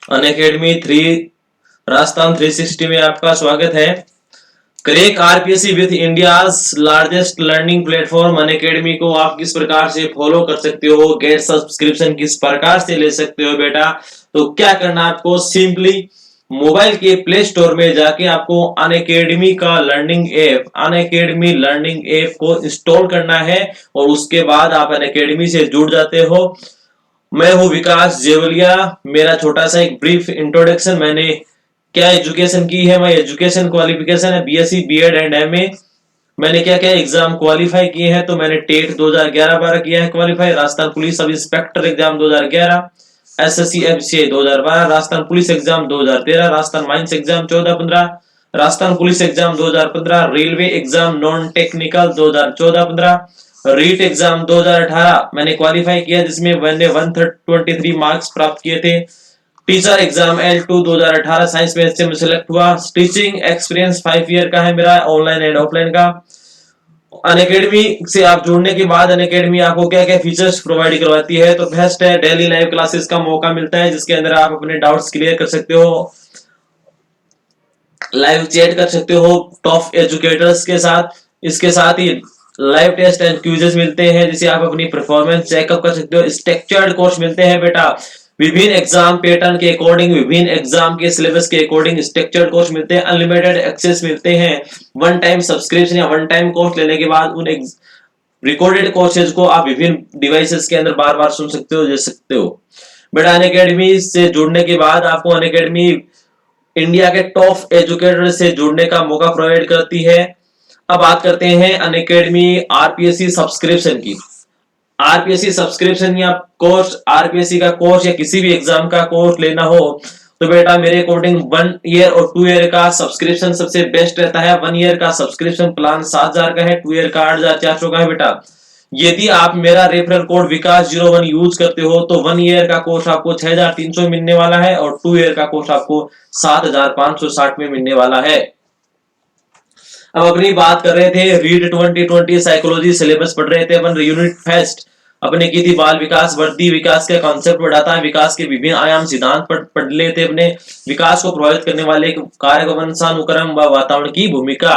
Unacademy 3 Rajasthan 360 में आपका स्वागत है। Crack RPSC with India's largest learning platform Unacademy को आप किस प्रकार से फॉलो कर सकते हो, गेट सब्सक्रिप्शन किस प्रकार से ले सकते हो बेटा। तो क्या करना आपको, सिंपली मोबाइल के प्ले स्टोर में जाके आपको अनअकैडमी का अनअकैडमी लर्निंग ऐप को इंस्टॉल करना है और उसके बाद आप अनअकैडमी से जुड़ जाते हो। मैं हूं विकास जेवलिया। मेरा छोटा सा एक ब्रीफ इंट्रोडक्शन, मैंने क्या एजुकेशन की है। मैं एजुकेशन क्वालिफिकेशन है बीएससी बीएड एंड एमए। मैंने क्या क्या एग्जाम क्वालिफाई किए हैं, तो मैंने टेट 2011-12 किया है qualify, Rajasthan police sub inspector exam 2011, SSC FCA 2012, Rajasthan police exam 2013, Rajasthan mines exam 14-15, Rajasthan police exam 2015, railway exam non technical 2014-15, REET exam 2018 मैंने क्वालिफाई किया, जिसमें मैंने 123 मार्क्स प्राप्त किए थे। टीचर एग्जाम L2 2018 साइंस में से सिलेक्ट हुआ। टीचिंग एक्सपीरियंस 5 ईयर का है मेरा, ऑनलाइन एंड ऑफलाइन का। अनअकैडमी से आप जुड़ने के बाद अनअकैडमी आपको क्या क्या फीचर्स प्रोवाइड करवाती है, तो बेस्ट है, डेली लाइव क्लासेस का मौका मिलता है जिसके अंदर आप अपने डाउट्स क्लियर कर सकते हो, लाइव चैट कर सकते हो टॉप एजुकेटर्स के साथ। इसके साथ ही लाइव टेस्ट एंड क्विजेस मिलते हैं जिसे आप अपनी परफॉर्मेंस चेकअप कर सकते हो। स्ट्रक्चर्ड कोर्स मिलते हैं बेटा, विभिन्न एग्जाम पैटर्न के अकॉर्डिंग, विभिन्न एग्जाम के सिलेबस के अकॉर्डिंग स्ट्रक्चर्ड कोर्स मिलते हैं। अनलिमिटेड एक्सेस मिलते हैं। वन टाइम सब्सक्रिप्शन या वन टाइम कोर्स लेने के बाद उन रिकॉर्डेड कोर्सेज को आप विभिन्न डिवाइसेस के अंदर बार बार सुन सकते हो, देख सकते हो बेटा। अनअकैडमी से जुड़ने के बाद आपको अनअकैडमी इंडिया के टॉप एजुकेटर से जुड़ने का मौका प्रोवाइड करती है। अब बात करते हैं अनअकैडमी आरपीएससी सब्सक्रिप्शन की। आरपीएससी सब्सक्रिप्शन या कोर्स, आरपीएससी का कोर्स या किसी भी एग्जाम का कोर्स लेना हो तो बेटा मेरे अकॉर्डिंग 1 ईयर और 2 ईयर का सब्सक्रिप्शन सबसे बेस्ट रहता है। 1 ईयर का सब्सक्रिप्शन प्लान 7,000 का है, 2 ईयर का 8,400 का है बेटा। यदि आप मेरा रेफरल कोड विकास01 यूज करते हो तो 1 ईयर का कोर्स आपको 6,300 मिलने वाला है और 2 ईयर का कोर्स आपको 7,560 में मिलने वाला है। अब अपनी बात कर रहे थे, रीड 2020 साइकोलॉजी सिलेबस पढ़ रहे थे अपन। यूनिट फर्स्ट अपने की थी बाल विकास वर्दी, विकास का कॉन्सेप्ट बढ़ाता है, विकास के विभिन्न आयाम सिद्धांत पढ़ लेते अपने, विकास को प्रभावित करने वाले कारक वंशानुक्रम व वातावरण की भूमिका।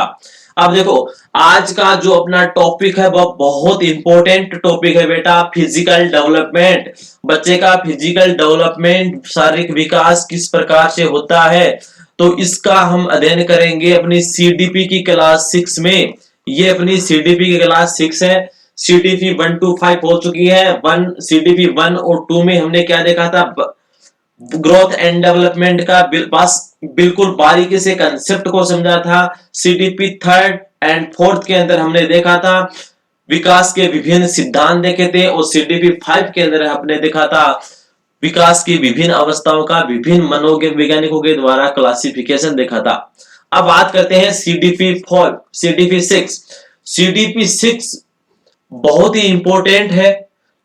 अब देखो, आज का जो अपना टॉपिक है वह बहुत इंपॉर्टेंट टॉपिक है बेटा, फिजिकल डेवलपमेंट। बच्चे का फिजिकल डेवलपमेंट, शारीरिक विकास किस प्रकार से होता है, तो इसका हम अध्ययन करेंगे अपनी सीडीपी की क्लास 6 में। ये अपनी सीडीपी की क्लास 6 है। सीडीपी 1 to 5 हो चुकी है। सीडीपी 1 और 2 में हमने क्या देखा था, ग्रोथ एंड डेवलपमेंट का बिल्कुल बारीकी से कंसेप्ट को समझा था। सीडीपी 3rd एंड 4th के अंदर हमने देखा था विकास के विभिन्न सिद्धांत देखे थे, और सीडीपी 5 के अंदर हमने देखा था विकास की विभिन्न अवस्थाओं का विभिन्न मनोवैज्ञानिकों के द्वारा क्लासिफिकेशन देखा था। अब बात करते हैं सीडीपी 4, सीडीपी 6। सीडीपी 6 बहुत ही इंपॉर्टेंट है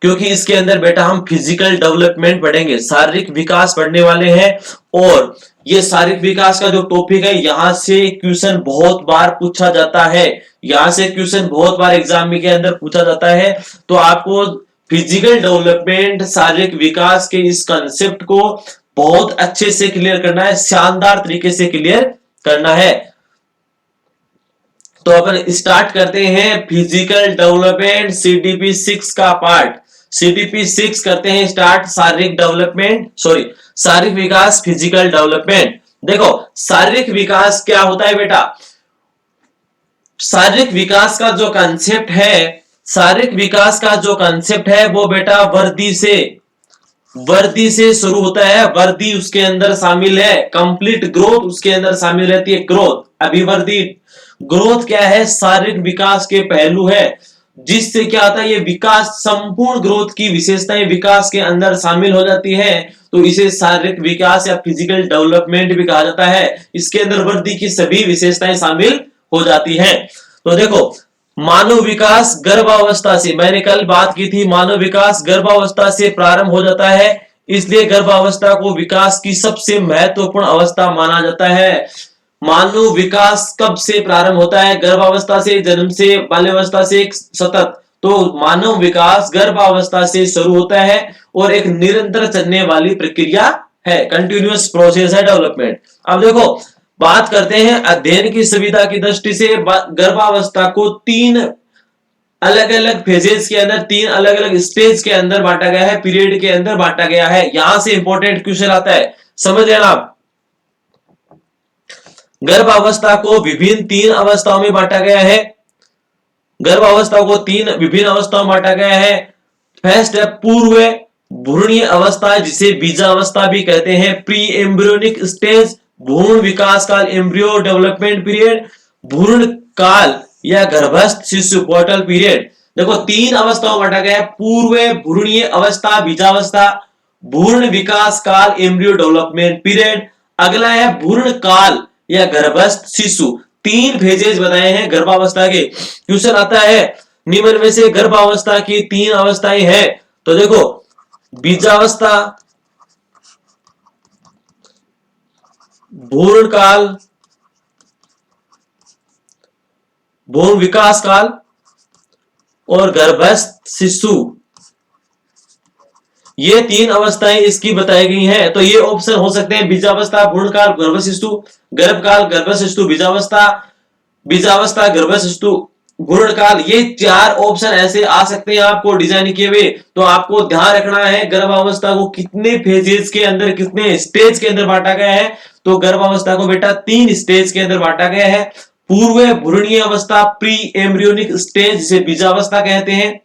क्योंकि इसके अंदर बेटा हम फिजिकल डेवलपमेंट पढ़ेंगे, शारीरिक विकास पढ़ने वाले हैं। और ये शारीरिक विकास का जो टॉपिक है, यहां से क्वेश्चन बहुत बार पूछा जाता है, यहां से क्वेश्चन बहुत बार एग्जाम के अंदर पूछा जाता है। तो आपको फिजिकल डेवलपमेंट, शारीरिक विकास के इस कंसेप्ट को बहुत अच्छे से क्लियर करना है, शानदार तरीके से क्लियर करना है। तो अपन स्टार्ट करते हैं फिजिकल डेवलपमेंट सीडीपी 6 का पार्ट। सीडीपी 6 करते हैं स्टार्ट, शारीरिक डेवलपमेंट, शारीरिक विकास, फिजिकल डेवलपमेंट। देखो, शारीरिक विकास क्या होता है बेटा, शारीरिक विकास का जो कंसेप्ट है, शारीरिक विकास का जो कंसेप्ट है वो बेटा वर्दी से शुरू होता है। वर्दी उसके अंदर शामिल है, कंप्लीट ग्रोथ उसके अंदर शामिल रहती है, ग्रोथ, अभिवर्धी। ग्रोथ क्या है, शारीरिक विकास के पहलू है, जिससे क्या होता है, ये विकास, संपूर्ण ग्रोथ की विशेषताएं विकास के अंदर शामिल हो जाती है। तो इसे शारीरिक विकास या फिजिकल डेवलपमेंट भी कहा जाता है। इसके अंदर वृद्धि की सभी विशेषताएं शामिल हो जाती हैं। तो देखो, मानव विकास गर्भावस्था से, मैंने कल बात की थी, मानव विकास गर्भावस्था से प्रारंभ हो जाता है, इसलिए गर्भावस्था को विकास की सबसे महत्वपूर्ण अवस्था माना जाता है। मानव विकास कब से प्रारंभ होता है, गर्भावस्था से, जन्म से, बाल्यावस्था से, सतत। तो मानव विकास गर्भावस्था से शुरू होता है और एक निरंतर चलने वाली प्रक्रिया है, कंटिन्यूअस प्रोसेस है डेवलपमेंट। अब देखो बात करते हैं अध्ययन की सुविधा की दृष्टि से गर्भावस्था को तीन अलग अलग फेजेस के अंदर, तीन अलग अलग स्टेज के अंदर बांटा गया है, पीरियड के अंदर बांटा गया है। यहां से इंपॉर्टेंट क्वेश्चन आता है, समझ लेना आप। गर्भावस्था को विभिन्न तीन अवस्थाओं में बांटा गया है। गर्भावस्था को तीन विभिन्न अवस्थाओं में बांटा गया है। फर्स्ट है पूर्व भ्रूणीय अवस्था, जिसे बीजावस्था भी कहते हैं, प्री एम्ब्रियोनिक स्टेज, भ्रूण विकास काल, एम्ब्रियो डेवलपमेंट पीरियड, भ्रूण काल या गर्भस्थ शिशु पोर्टल पीरियड। देखो तीन अवस्थाओं में बांटा गया है, पूर्व भ्रूणीय अवस्था बीजावस्था, भ्रूण विकास काल एम्ब्रियो डेवलपमेंट पीरियड, अगला है भ्रूण काल या गर्भस्थ शिशु। तीन फेजेज बताए हैं गर्भावस्था के। क्वेश्चन आता है निम्न में से गर्भावस्था की तीन अवस्थाएं हैं, तो देखो बीजावस्था, भ्रूण काल, भ्रूण विकास काल और गर्भस्थ शिशु, ये तीन अवस्थाएं इसकी बताई गई हैं। तो ये ऑप्शन हो सकते हैं बीजावस्था, भ्रूण काल, गर्भस्थ शिशु, गर्भ काल, गर्भस्थ शिशु, बीजावस्था, बीजावस्था, गर्भस्थ शिशु, भ्रूण काल। ये चार ऑप्शन ऐसे आ सकते हैं आपको डिजाइन किए हुए। तो आपको ध्यान रखना है गर्भावस्था को कितने फेजेस के अंदर, कितने स्टेज के अंदर बांटा गया है। तो गर्भावस्था को बेटा तीन स्टेज के अंदर बांटा गया है। पूर्व भ्रूणीय अवस्था, प्री एम्ब्रियोनिक स्टेज, जिसे बीजावस्था कहते हैं।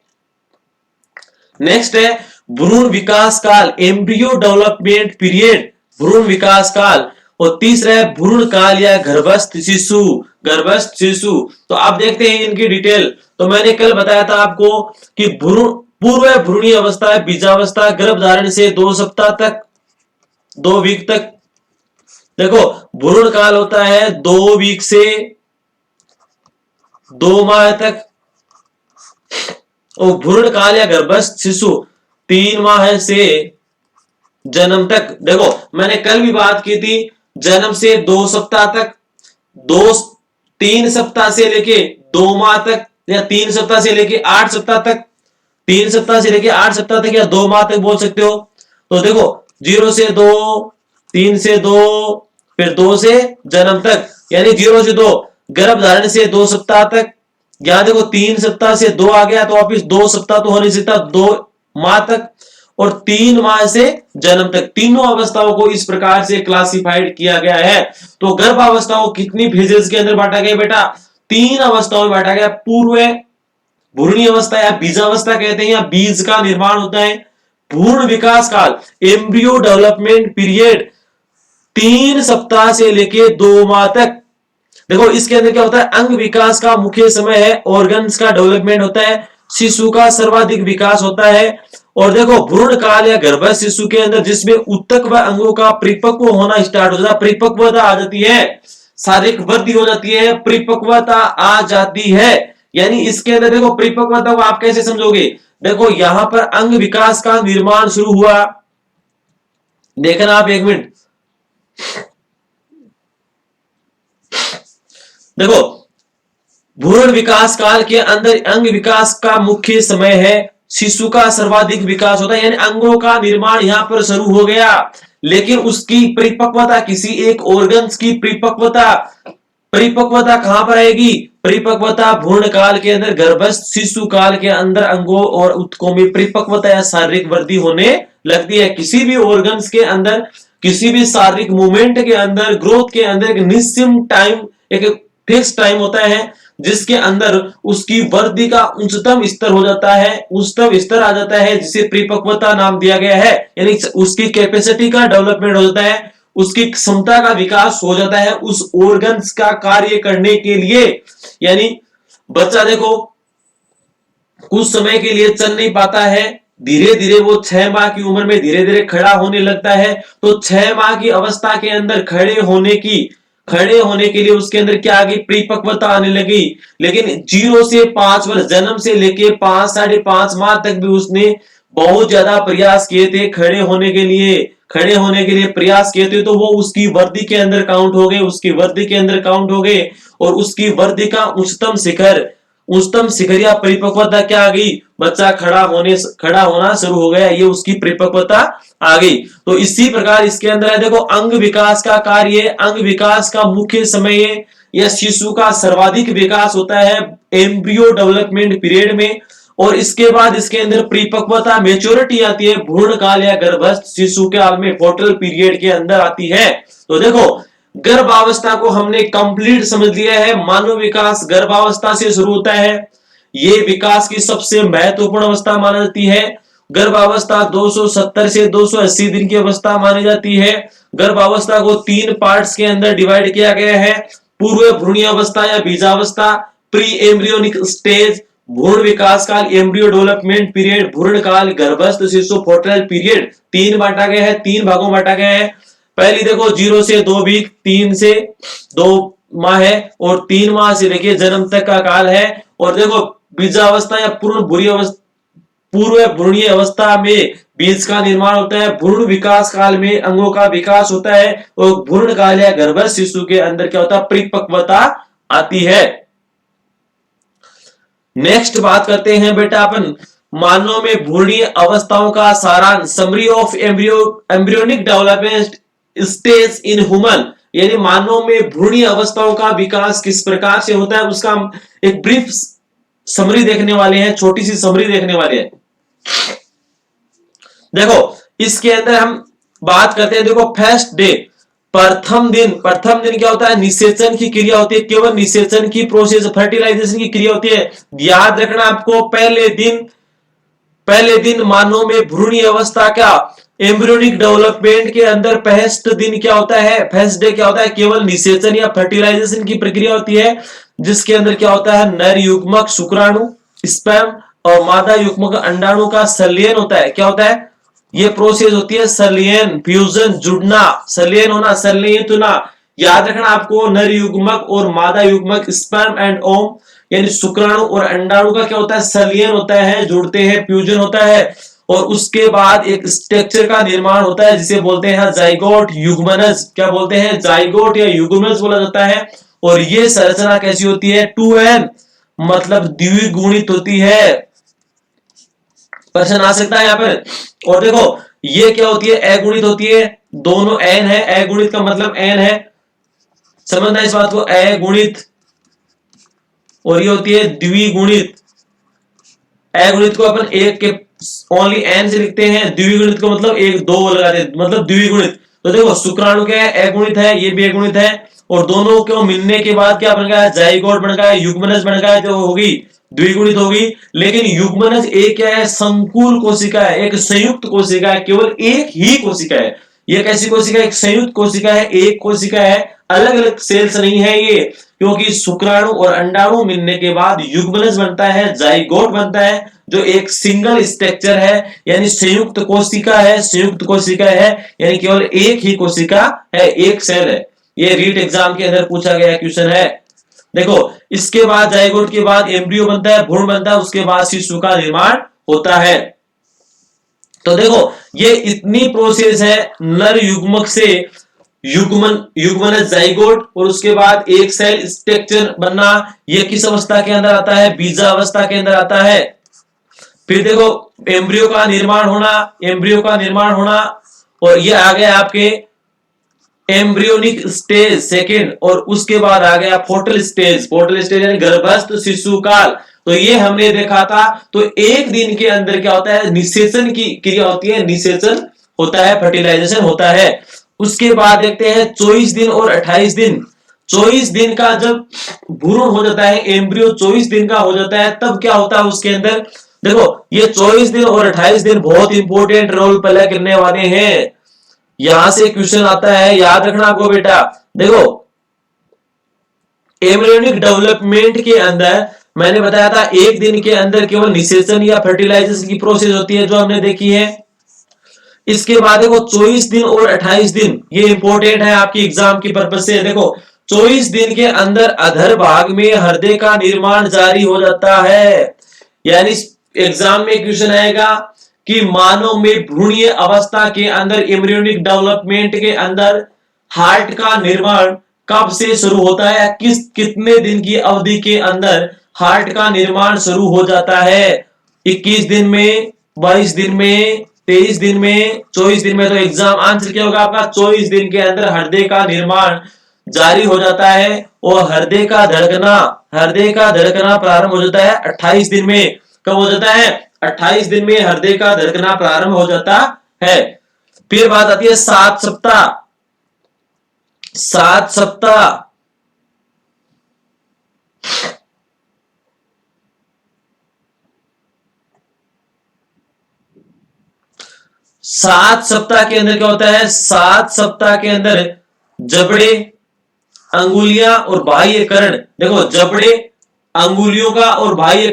नेक्स्ट है भ्रूण विकास काल, एम्ब्रियो डेवलपमेंट पीरियड, भ्रूण विकास काल। और तीसरा है भ्रूण काल या गर्भस्थ शिशु, गर्भस्थ शिशु। तो आप देखते हैं इनकी डिटेल। तो मैंने कल बताया था आपको कि पूर्व भ्रूणीय अवस्था है बीजावस्था, गर्भ धारण से 2 सप्ताह तक, 2 वीक तक। देखो भ्रूण काल होता है 2 वीक से 2 माह तक, और भ्रूण काल या गर्भस्थ शिशु 3 माह से जन्म तक। देखो मैंने कल भी बात की थी, जन्म से 2 सप्ताह तक, 3 सप्ताह से लेके 2 माह तक, या 3 सप्ताह से लेके 8 सप्ताह तक, 3 सप्ताह से लेके 8 सप्ताह तक या 2 माह तक बोल सकते हो। तो देखो 0 से 2, 3 से 2, फिर 2 से जन्म तक, यानी 0 से 2 गर्भ धारण से 2 सप्ताह तक। यहां देखो 3 सप्ताह से 2 आ गया, तो वापिस 2 सप्ताह तो हो नहीं सकता, 2 माह तक, और 3 माह से जन्म तक। तीनों अवस्थाओं को इस प्रकार से क्लासिफाइड किया गया है। तो गर्भावस्था को कितनी फेजेस के अंदर बांटा गया बेटा? 3 अवस्थाओं में बांटा गया। पूर्व भ्रूणीय अवस्था या बीजावस्था कहते हैं, या बीज का निर्माण होता है। भ्रूण विकास काल, एम्ब्रियो डेवलपमेंट पीरियड 3 सप्ताह से लेके 2 माह तक। देखो इसके अंदर क्या होता है, अंग विकास का मुख्य समय है, ऑर्गन्स का डेवलपमेंट होता है, शिशु का सर्वाधिक विकास होता है। और देखो भ्रूण काल या गर्भस्थ शिशु के अंदर जिसमें ऊतक व अंगों का परिपक्व होना स्टार्ट हो जाता है, परिपक्वता आ जाती है, शारीरिक वृद्धि हो जाती है, परिपक्वता आ जाती है। यानी इसके अंदर देखो परिपक्वता को आप कैसे समझोगे? देखो यहां पर अंग विकास का निर्माण शुरू हुआ, देखना आप एक मिनट। देखो भ्रूण विकास काल के अंदर अंग विकास का मुख्य समय है, शिशु का सर्वाधिक विकास होता है, यानी अंगों का निर्माण यहां पर शुरू हो गया। लेकिन उसकी परिपक्वता, किसी एक ऑर्गन्स की परिपक्वता कहां पर आएगी? परिपक्वता भ्रूण काल के अंदर, गर्भस्थ शिशु काल के अंदर अंगों और ऊतकों में परिपक्वता या शारीरिक वृद्धि होने लगती है। किसी भी ऑर्गन्स के अंदर, किसी भी शारीरिक मूवमेंट के अंदर, ग्रोथ के अंदर एक निश्चित टाइम, एक फिक्स टाइम होता है जिसके अंदर उसकी वृद्धि का उच्चतम स्तर हो जाता है, उच्चतम स्तर आ जाता है, जिसे परिपक्वता नाम दिया गया है। यानी उसकी कैपेसिटी का डेवलपमेंट हो जाता है, उसकी क्षमता का विकास हो जाता है उस ऑर्गन्स का कार्य करने के लिए। यानी बच्चा देखो कुछ समय के लिए चल नहीं पाता है, धीरे धीरे वो 6 माह की उम्र में धीरे धीरे खड़ा होने लगता है। तो 6 माह की अवस्था के अंदर खड़े होने के लिए उसके अंदर क्या आ गई? परिपक्वता आने लगी। लेकिन 0 से 5 वर्ष, जन्म से लेके 5 साढ़े 5 माह तक भी उसने बहुत ज्यादा प्रयास किए थे खड़े होने के लिए प्रयास किए थे। तो वो उसकी वृद्धि के अंदर काउंट हो गए, और उसकी वृद्धि का उच्चतम शिखर या परिपक्वता क्या आ गई? बच्चा खड़ा होना शुरू हो गया, ये उसकी परिपक्वता आ गई। तो इसी प्रकार इसके अंदर है देखो अंग विकास का कार्य, अंग विकास का मुख्य समय या शिशु का सर्वाधिक विकास होता है एम्ब्रियो डेवलपमेंट पीरियड में, और इसके बाद इसके अंदर परिपक्वता मेच्योरिटी आती है भ्रूण काल या गर्भस्थ शिशु काल में फोर्टल पीरियड के अंदर आती है। तो देखो गर्भावस्था को हमने कंप्लीट समझ लिया है, मानव विकास गर्भावस्था से शुरू होता है, ये विकास की सबसे महत्वपूर्ण अवस्था मानी जाती है। गर्भावस्था 270 से 280 दिन की अवस्था मानी जाती है। गर्भावस्था को 3 पार्ट्स के अंदर डिवाइड किया गया है, पूर्व भ्रूणीय अवस्था या बीजावस्था, प्री एम्ब्रियोनिक स्टेज, भ्रूण विकास काल एम्ब्रियो डेवलपमेंट पीरियड, भ्रूण काल, गर्भस्थ शिशु फोर्टल पीरियड। 3 बांटा गया है, 3 भागों बांटा गया है। पहली देखो 0 से 2 वीक, 3 से 2 माह है, और 3 माह से लेके जन्म तक का काल है। और देखो बीजावस्था या पूर्व भ्रूणीय अवस्था में बीज का निर्माण होता है, भ्रूण विकास काल में अंगों का विकास होता है, और भ्रूण काल या गर्भस्थ शिशु के अंदर क्या होता है परिपक्वता आती है। नेक्स्ट बात करते हैं बेटा अपन मानव में भ्रूणीय अवस्थाओं का सारांश, summary of embryonic development stage in human, यानी मानव में भ्रूणीय अवस्थाओं का विकास किस प्रकार से होता है उसका एक ब्रीफ समरी देखने वाले हैं, छोटी सी समरी देखने वाले हैं। देखो इसके अंदर हम बात करते हैं, देखो फर्स्ट डे, प्रथम दिन क्या होता है निषेचन की क्रिया होती है, केवल निषेचन की प्रोसेस, फर्टिलाइजेशन की क्रिया होती है। याद रखना आपको पहले दिन मानव में भ्रूणीय अवस्था का एम्ब्रियोनिक डेवलपमेंट के अंदर फर्स्ट दिन क्या होता है, फर्स्ट डे क्या होता है, केवल निषेचन या फर्टिलाइजेशन की प्रक्रिया होती है, जिसके अंदर क्या होता है नर युग्मक शुक्राणु स्पर्म और मादा युग्मक अंडाणु का संलयन होता है। क्या होता है ये प्रोसेस होती है संलयन, फ्यूजन, जुड़ना, संलयन होना, संलयित होना। याद रखना आपको नर युग्मक और मादा युग्मक स्पर्म एंड ओम यानी शुक्राणु और अंडाणु का क्या होता है संलयन होता है, जुड़ते हैं, फ्यूजन होता है, और उसके बाद एक स्ट्रक्चर का निर्माण होता है जिसे बोलते हैं जाइगोट युग्मनज। क्या बोलते हैं जाइगोट या युग्मनज बोला जाता है। और ये संरचना कैसी होती है 2n मतलब द्विगुणित होती है। प्रश्न आ सकता है यहाँ पर। और देखो ये क्या होती है अगुणित होती है, दोनों n है, अगुणित का मतलब n है, समझना इस बात को, अगुणित, और ये होती है द्विगुणित। अगुणित को अपन एक के ओनली n से लिखते हैं, द्विगुणित को मतलब एक दो लगाते हैं, मतलब द्विगुणित। तो देखो शुक्राणु क्या है अगुणित है, ये भी अगुणित है, और दोनों को मिलने के बाद क्या बन गया जाइगोट बन गया, युग्मनज बन गया, जो होगी द्विगुणित होगी। लेकिन युग्मनज एक क्या है संकुल कोशिका है, एक संयुक्त कोशिका है, केवल एक ही कोशिका है। ये कैसी कोशिका है एक संयुक्त कोशिका है, एक कोशिका है, अलग अलग सेल्स नहीं है ये, क्योंकि शुक्राणु और अंडाणु मिलने के बाद युग्मनज बनता है, जाइगोट बनता है, जो एक सिंगल स्ट्रक्चर है यानी संयुक्त कोशिका है, संयुक्त कोशिका है यानी केवल एक ही कोशिका है, एक सेल है। ये रीट एग्जाम के अंदर पूछा गया क्वेश्चन है। देखो इसके बाद जाइगोट के बाद एम्ब्रियो बनता है, भ्रूण बनता है, उसके बाद शिशु का निर्माण होता है। तो देखो ये इतनी प्रोसेस है नर युग्मक से युग्मनज जाइगोट, और उसके बाद एक सेल स्ट्रक्चर बनना, ये किस अवस्था के अंदर आता है बीजावस्था के अंदर आता है। फिर देखो एम्ब्रियो का निर्माण होना, और ये आ गया आपके एम्ब्रियोनिक स्टेज सेकेंड, और उसके बाद आ गया फोर्टल स्टेज यानी गर्भस्थ शिशु काल। तो ये हमने देखा था। तो एक दिन के अंदर क्या होता है निषेचन की क्रिया होती है, निषेचन होता है, फर्टिलाइजेशन होता है। उसके बाद देखते हैं 24 दिन और 28 दिन। 24 दिन का जब भ्रूण हो जाता है, एम्ब्रियो 24 दिन का हो जाता है, तब क्या होता है उसके अंदर, देखो ये 24 दिन और 28 दिन बहुत इंपॉर्टेंट रोल प्ले करने वाले हैं। यहां से क्वेश्चन आता है, याद रखना आपको बेटा। देखो एम्ब्रियोनिक डेवलपमेंट के अंदर मैंने बताया था एक दिन के अंदर केवल निषेचन या फर्टिलाइजेशन की प्रोसेस होती है, जो हमने देखी है। इसके बाद देखो 24 दिन और 28 दिन, ये इंपॉर्टेंट है आपकी एग्जाम की पर्पज से। देखो 24 दिन के अंदर अधर भाग में हृदय का निर्माण जारी हो जाता है। यानी एग्जाम में क्वेश्चन आएगा कि मानव में भ्रूणीय अवस्था के अंदर एम्ब्रियोनिक डेवलपमेंट के अंदर हार्ट का निर्माण कब से शुरू होता है, कितने दिन की अवधि के अंदर हार्ट का निर्माण शुरू हो जाता है। 21 दिन में, 22 दिन में, 23 दिन में, 24 दिन में। तो एग्जाम आंसर क्या होगा आपका? 24 दिन के अंदर हृदय का निर्माण जारी हो जाता है और हृदय का धड़कना प्रारंभ हो जाता है 28 दिन में। कब हो जाता है? 28 दिन में हृदय का धड़कना प्रारंभ हो जाता है। फिर बात आती है 7 सप्ताह। 7 सप्ताह 7 सप्ताह के अंदर क्या होता है? 7 सप्ताह के अंदर जबड़े, अंगुलियां और बाह्य कर्ण, देखो जबड़े, अंगुलियों का और बाह्य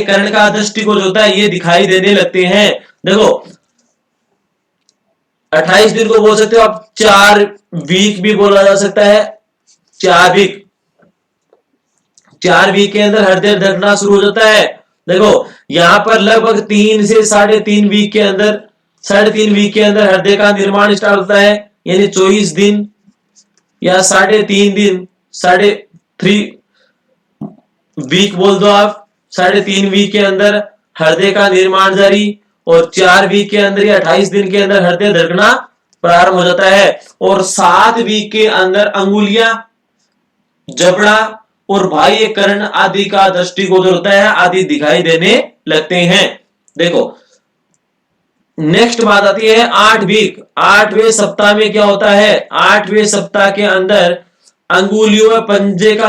कर्ण का दृष्टिकोण होता है ये दिखाई देने लगते हैं। देखो 28 दिन को बोल सकते हो आप 4 वीक भी बोला जा सकता है। 4 वीक, 4 वीक के अंदर हृदय धड़कना शुरू हो जाता है। देखो यहां पर लगभग 3 से 3.5 वीक के अंदर, 3.5 वीक के अंदर हृदय का निर्माण स्टार्ट होता है। यानी 24 दिन या 3.5 दिन, 3.5 वीक बोल दो आप। 3.5 वीक के अंदर हृदय का निर्माण जारी और 4 वीक के अंदर या 28 दिन के अंदर हृदय धड़कना प्रारंभ हो जाता है। और 7 वीक के अंदर अंगुलियां, जबड़ा और बाह्य कर्ण आदि का दृष्टिगोचर होता है, आदि दिखाई देने लगते हैं। देखो नेक्स्ट बात आती है 8 वीक। 8वें सप्ताह में क्या होता है? 8वें सप्ताह के अंदर अंगुलियों और पंजे का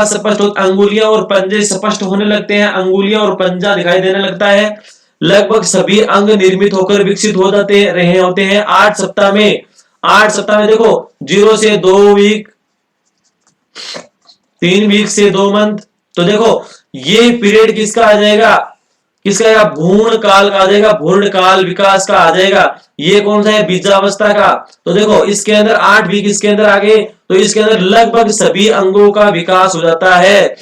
अंगुलियां और पंजे स्पष्ट होने लगते हैं। अंगुलियां और पंजा दिखाई देने लगता है। लगभग सभी अंग निर्मित होकर विकसित हो जाते रहे होते हैं 8 सप्ताह में। 8 सप्ताह में देखो 0 से 2 वीक, 3 वीक से 2 मंथ। तो देखो ये पीरियड किसका आ जाएगा? किसका आएगा? भ्रूण काल का आ जाएगा, भ्रूण काल विकास का आ जाएगा। ये कौन सा है? बीजावस्था का। तो देखो इसके अंदर 8 वीक इसके अंदर आ गए, तो इसके अंदर लगभग सभी अंगों का विकास हो जाता है।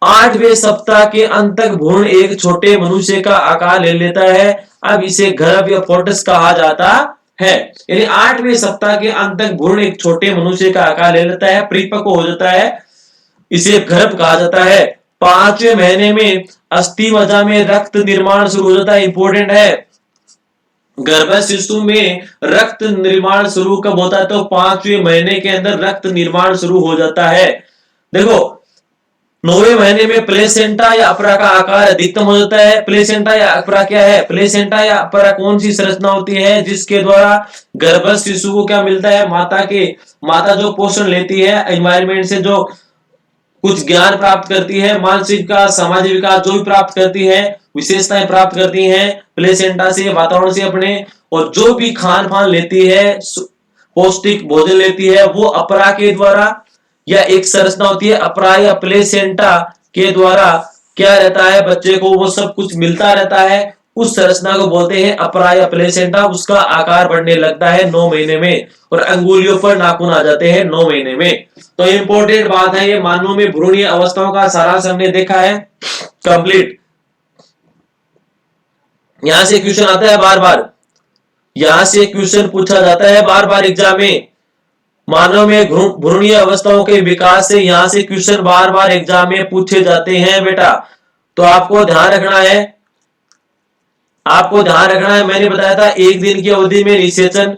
8वें सप्ताह के अंत तक भ्रूण एक छोटे मनुष्य का आकार ले लेता है। अब इसे गर्भ या फोटस कहा जाता है। यानी 8वें सप्ताह के अंत तक भ्रूण एक छोटे मनुष्य का आकार ले लेता है, परिपक्व हो जाता है, इसे गर्भ कहा जाता है। 5वें महीने में अस्थि मज्जा में रक्त निर्माण शुरू हो जाता है। इंपॉर्टेंट है, गर्भ शिशु में रक्त निर्माण शुरू कब होता है? तो 5वें महीने के अंदर रक्त निर्माण शुरू हो जाता है। देखो 9वें महीने में प्लेसेंटा या अपरा का आकार अधिकतम हो जाता है। प्लेसेंटा या अपरा क्या है? प्लेसेंटा या अपरा कौन सी संरचना होती है जिसके द्वारा गर्भ शिशु को क्या मिलता है? माता जो पोषण लेती है, एनवायरमेंट से जो कुछ ज्ञान प्राप्त करती है, मानसिक का सामाजिक विकास जो भी प्राप्त करती है, विशेषताएं प्राप्त करती हैं प्लेसेंटा से, वातावरण से अपने, और जो भी खान पान लेती है, पौष्टिक भोजन लेती है, वो अपरा के द्वारा या एक संरचना होती है अपरा या प्लेसेंटा के द्वारा क्या रहता है? बच्चे को वो सब कुछ मिलता रहता है। उस संरचना को बोलते हैं अपरा या प्लेसेंटा। उसका आकार बढ़ने लगता है 9 महीने में और अंगुलियों पर नाखून आ जाते हैं 9 महीने में। तो इंपॉर्टेंट बात है ये, मानव में भ्रूणीय अवस्थाओं का सारांश हमने देखा है कंप्लीट। यहां से क्वेश्चन आता है बार बार, यहां से क्वेश्चन पूछा जाता है बार बार एग्जाम में। मानव में भ्रूणीय अवस्थाओं के विकास से यहां से क्वेश्चन बार बार एग्जाम में पूछे जाते हैं बेटा। तो आपको ध्यान रखना है, मैंने बताया था 1 दिन की अवधि में निषेचन,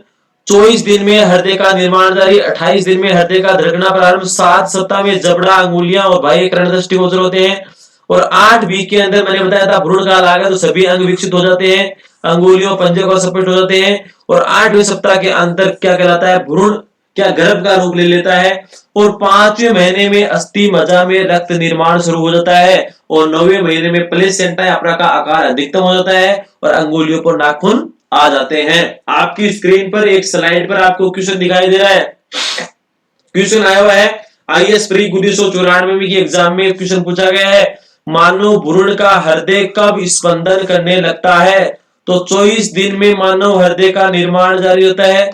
24 दिन में हृदय का निर्माण जारी, 28 दिन में हृदय का धड़कना प्रारंभ, 7 सप्ताह में जबड़ा, अंगुलियां और बाह्य कर्ण दृष्टिगोचर होते हैं, और 8 वीक के अंदर मैंने बताया था भ्रूण काल आ गया तो सभी अंग विकसित हो जाते हैं, अंगुलियों पंजे को स्पष्ट हो जाते हैं, और 8वें सप्ताह के अंतर क्या कहलाता है? भ्रूण क्या गर्भ का रूप ले लेता है, और 5वें महीने में अस्थि मज्जा में रक्त निर्माण शुरू हो जाता है, और 9वें महीने में प्लेसेंटा अपरा का आकार अधिकतम हो जाता है और अंगुलियों पर नाखून आ जाते हैं। आपकी स्क्रीन पर एक स्लाइड पर आपको क्वेश्चन दिखाई दे रहा है। क्वेश्चन आया हुआ है आईएएस प्री 1994 में की एग्जाम में क्वेश्चन पूछा गया है, मानव भ्रूण का हृदय कब स्पंदन करने लगता है? तो 24 दिन में मानव हृदय का निर्माण जारी होता है,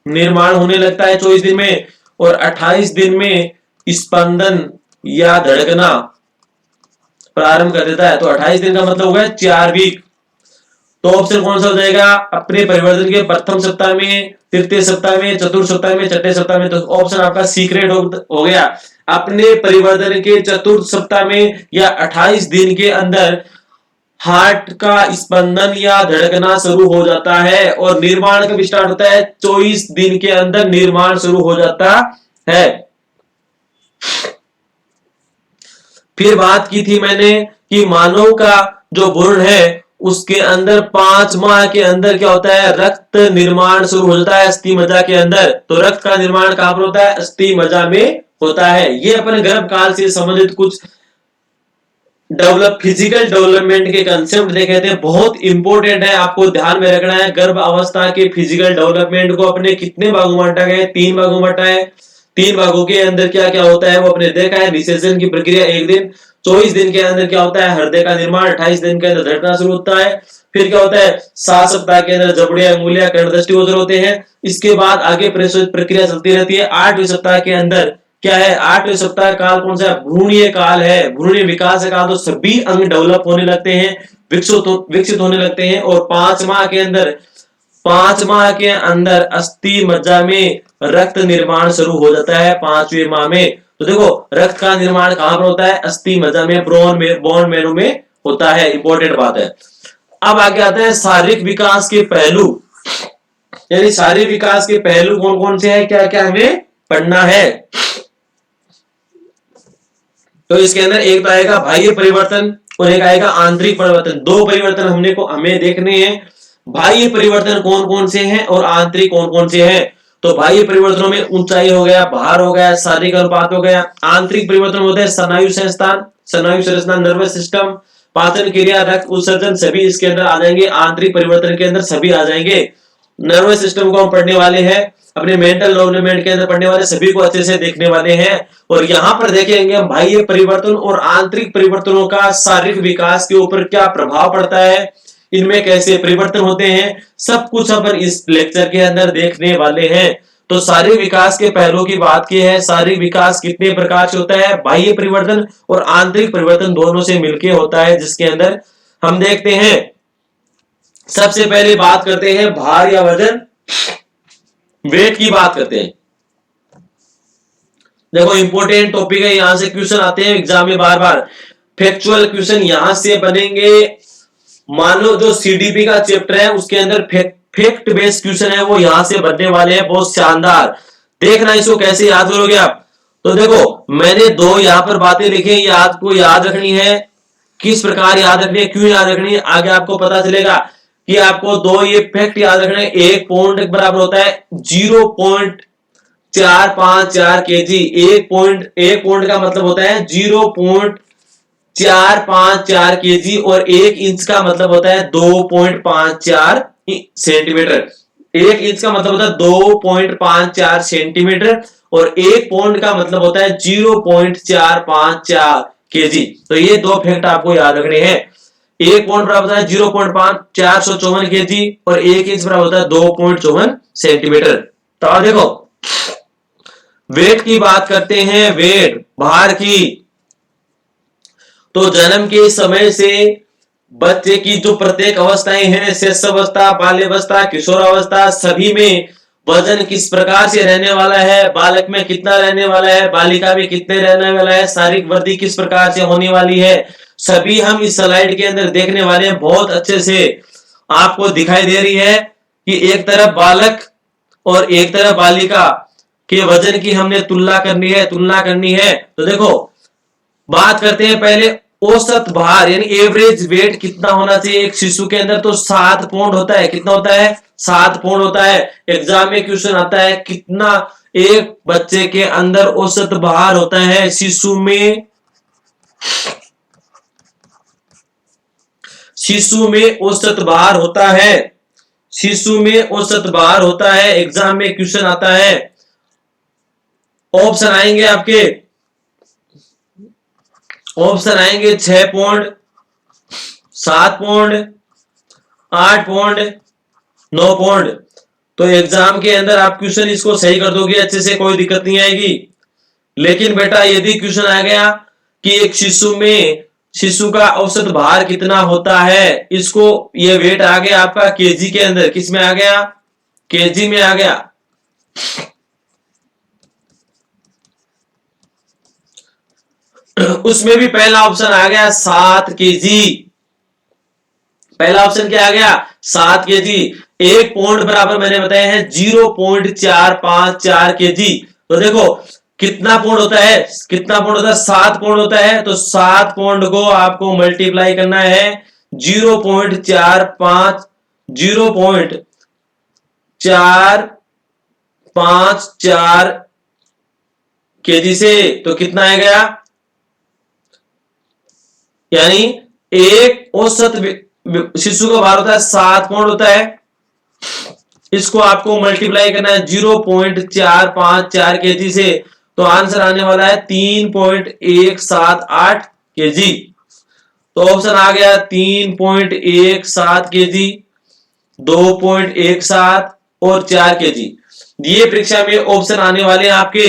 निर्माण होने लगता है 24 दिन में, और 28 दिन में स्पंदन या धड़कना प्रारंभ कर देता है। तो 28 दिन का मतलब हो गया 4 वीक। तो ऑप्शन कौन सा हो जाएगा? अपने परिवर्तन के प्रथम सप्ताह में, तृतीय सप्ताह में, चतुर्थ सप्ताह में, छठे सप्ताह में। तो ऑप्शन आपका सीक्रेट हो गया। अपने परिवर्तन के चतुर्थ सप्ताह में या 28 दिन के अंदर हार्ट का स्पंदन या धड़कना शुरू हो जाता है। और निर्माण कब स्टार्ट होता है? 24 दिन के अंदर निर्माण शुरू हो जाता है। फिर बात की थी मैंने कि मानव का जो भ्रूण है उसके अंदर 5 माह के अंदर क्या होता है? रक्त निर्माण शुरू हो जाता है अस्थि मज्जा के अंदर। तो रक्त का निर्माण कहां पर होता है? अस्थि मज्जा में होता है। ये अपने गर्भ काल से संबंधित कुछ फिजिकल डेवलपमेंट के कंसेप्ट देखे थे, बहुत इंपॉर्टेंट है, आपको ध्यान में रखना है। गर्भ अवस्था के फिजिकल डेवलपमेंट को अपने कितने भागों में बांटा गया? 3 भागों में बांटा है। 3 भागों के अंदर क्या क्या होता है वो अपने देखा है। निषेचन की प्रक्रिया 1 दिन, 24 दिन के अंदर क्या होता है? हृदय का निर्माण, 28 दिन के अंदर धड़कना शुरू होता है। फिर क्या होता है? 7 सप्ताह के अंदर जबड़े, अंगुलियां, कर्ण, दृष्टि गोचर होते हैं। इसके बाद आगे प्रक्रिया चलती रहती है। 8वें सप्ताह के अंदर क्या है? 8वें सप्ताह काल कौन सा है? भ्रूणीय काल है। भ्रूणीय विकास काल, तो सभी अंग डेवलप होने लगते हैं, विकसित होने लगते हैं। और 5 माह के अंदर अस्थि मज्जा में रक्त निर्माण शुरू हो जाता है 5वें माह में। तो देखो रक्त का निर्माण कहां पर होता है? अस्थि मज्जा में, बोन मैरो में होता है। इंपॉर्टेंट बात है। अब आगे आता है शारीरिक विकास के पहलू, यानी शारीरिक विकास के पहलू कौन कौन से हैं, क्या क्या हमें पढ़ना है। तो इसके अंदर एक तो आएगा बाह्य परिवर्तन और एक आएगा आंतरिक परिवर्तन। 2 परिवर्तन हमें देखने हैं। बाह्य परिवर्तन कौन कौन से हैं और आंतरिक कौन कौन से हैं। तो बाह्य परिवर्तनों में ऊंचाई हो गया, भार हो गया, शारीरिक अनुपात हो गया। आंतरिक परिवर्तन होते हैं स्नायु संरचना, नर्वस सिस्टम, पाचन क्रिया, रक्त उत्सर्जन, सभी इसके अंदर आ जाएंगे। आंतरिक परिवर्तन के अंदर सभी आ जाएंगे। नर्वस सिस्टम को हम पढ़ने वाले हैं, अपने मेंटल डेवलपमेंट के अंदर पढ़ने वाले, सभी को अच्छे से देखने वाले हैं। और यहां पर देखेंगे हम बाह्य परिवर्तन और आंतरिक परिवर्तनों का शारीरिक विकास के ऊपर क्या प्रभाव पड़ता है, इनमें कैसे परिवर्तन होते हैं, सब कुछ अपन इस लेक्चर के अंदर देखने वाले हैं। तो शारीरिक विकास के पहलू की बात की है। शारीरिक विकास कितने प्रकार से होता है? बाह्य परिवर्तन और आंतरिक परिवर्तन दोनों से मिलकर होता है, जिसके अंदर हम देखते हैं। सबसे पहले बात करते हैं भार या वजन, वेट की बात करते हैं। देखो इंपॉर्टेंट टॉपिक है, यहां से क्वेश्चन आते हैं एग्जाम में बार बार। फैक्चुअल क्वेश्चन यहां से बनेंगे। मान लो जो सीडीपी का चैप्टर है उसके अंदर फैक्ट बेस्ड क्वेश्चन है, वो यहां से बनने वाले हैं, बहुत शानदार। देखना इसको कैसे याद करोगे आप। तो देखो मैंने 2 यहां पर बातें लिखी, ये आपको याद रखनी है। किस प्रकार याद रखनी है, क्यों याद रखनी है, आगे आपको पता चलेगा कि आपको 2 ये फैक्ट याद रखने। एक पौंड बराबर होता है 0.454 केजी। एक पौंड का मतलब होता है 0.454 केजी। और 1 इंच का मतलब होता है 2.54 सेंटीमीटर। 1 इंच का मतलब होता है 2.54 सेंटीमीटर और 1 पौंड का मतलब होता है 0.454 केजी। तो ये 2 फैक्ट आपको याद रखने हैं। 1 पौंड बराबर होता है 0.454 केजी और 1 इंच बराबर होता है 2.54 सेंटीमीटर। तो देखो वेट की बात करते हैं, वेट भार की। तो जन्म के समय से बच्चे की जो प्रत्येक अवस्थाएं हैं, शिशुअवस्था, बाल्यावस्था, किशोरावस्था, सभी में वजन किस प्रकार से रहने वाला है, बालक में कितना रहने वाला है, बालिका में कितने रहने वाला है, शारीरिक वृद्धि किस प्रकार से होने वाली है, सभी हम इस स्लाइड के अंदर देखने वाले हैं। बहुत अच्छे से आपको दिखाई दे रही है कि एक तरफ बालक और एक तरफ बालिका के वजन की हमने तुलना करनी है। तो देखो बात करते हैं पहले औसत भार, यानी एवरेज वेट कितना होना चाहिए एक शिशु के अंदर। तो 7 पौंड होता है। कितना होता है? 7 पौंड होता है। एग्जाम में क्वेश्चन आता है कितना एक बच्चे के अंदर औसत भार होता है शिशु में। शिशु में औसत भार होता है, शिशु में औसत भार होता है। एग्जाम में क्वेश्चन आता है, ऑप्शन आएंगे आपके, ऑप्शन आएंगे 6 पौंड, 7 पौंड, 8 पौंड, 9 पौंड। तो एग्जाम के अंदर आप क्वेश्चन इसको सही कर दोगे अच्छे से, कोई दिक्कत नहीं आएगी। लेकिन बेटा यदि क्वेश्चन आ गया कि एक शिशु का औसत भार कितना होता है, इसको ये वेट आ गया आपका केजी के अंदर, किस में आ गया? केजी में आ गया। उसमें भी पहला ऑप्शन आ गया 7 केजी। पहला ऑप्शन क्या आ गया 7 केजी। एक पौंड बराबर मैंने बताया है 0.454 केजी। तो देखो कितना पौंड होता है, कितना पौंड होता है 7 पौंड होता है। तो 7 पौंड को आपको मल्टीप्लाई करना है 0.45 0.454 केजी से। तो कितना आ गया, यानी एक औसत शिशु का भार होता है 7 पौंड होता है, इसको आपको मल्टीप्लाई करना है 0.454 केजी से। तो आंसर आने वाला है 3.178 केजी। तो ऑप्शन आ गया 3.17 केजी, 2.17 और 4 केजी। ये परीक्षा में ऑप्शन आने वाले हैं आपके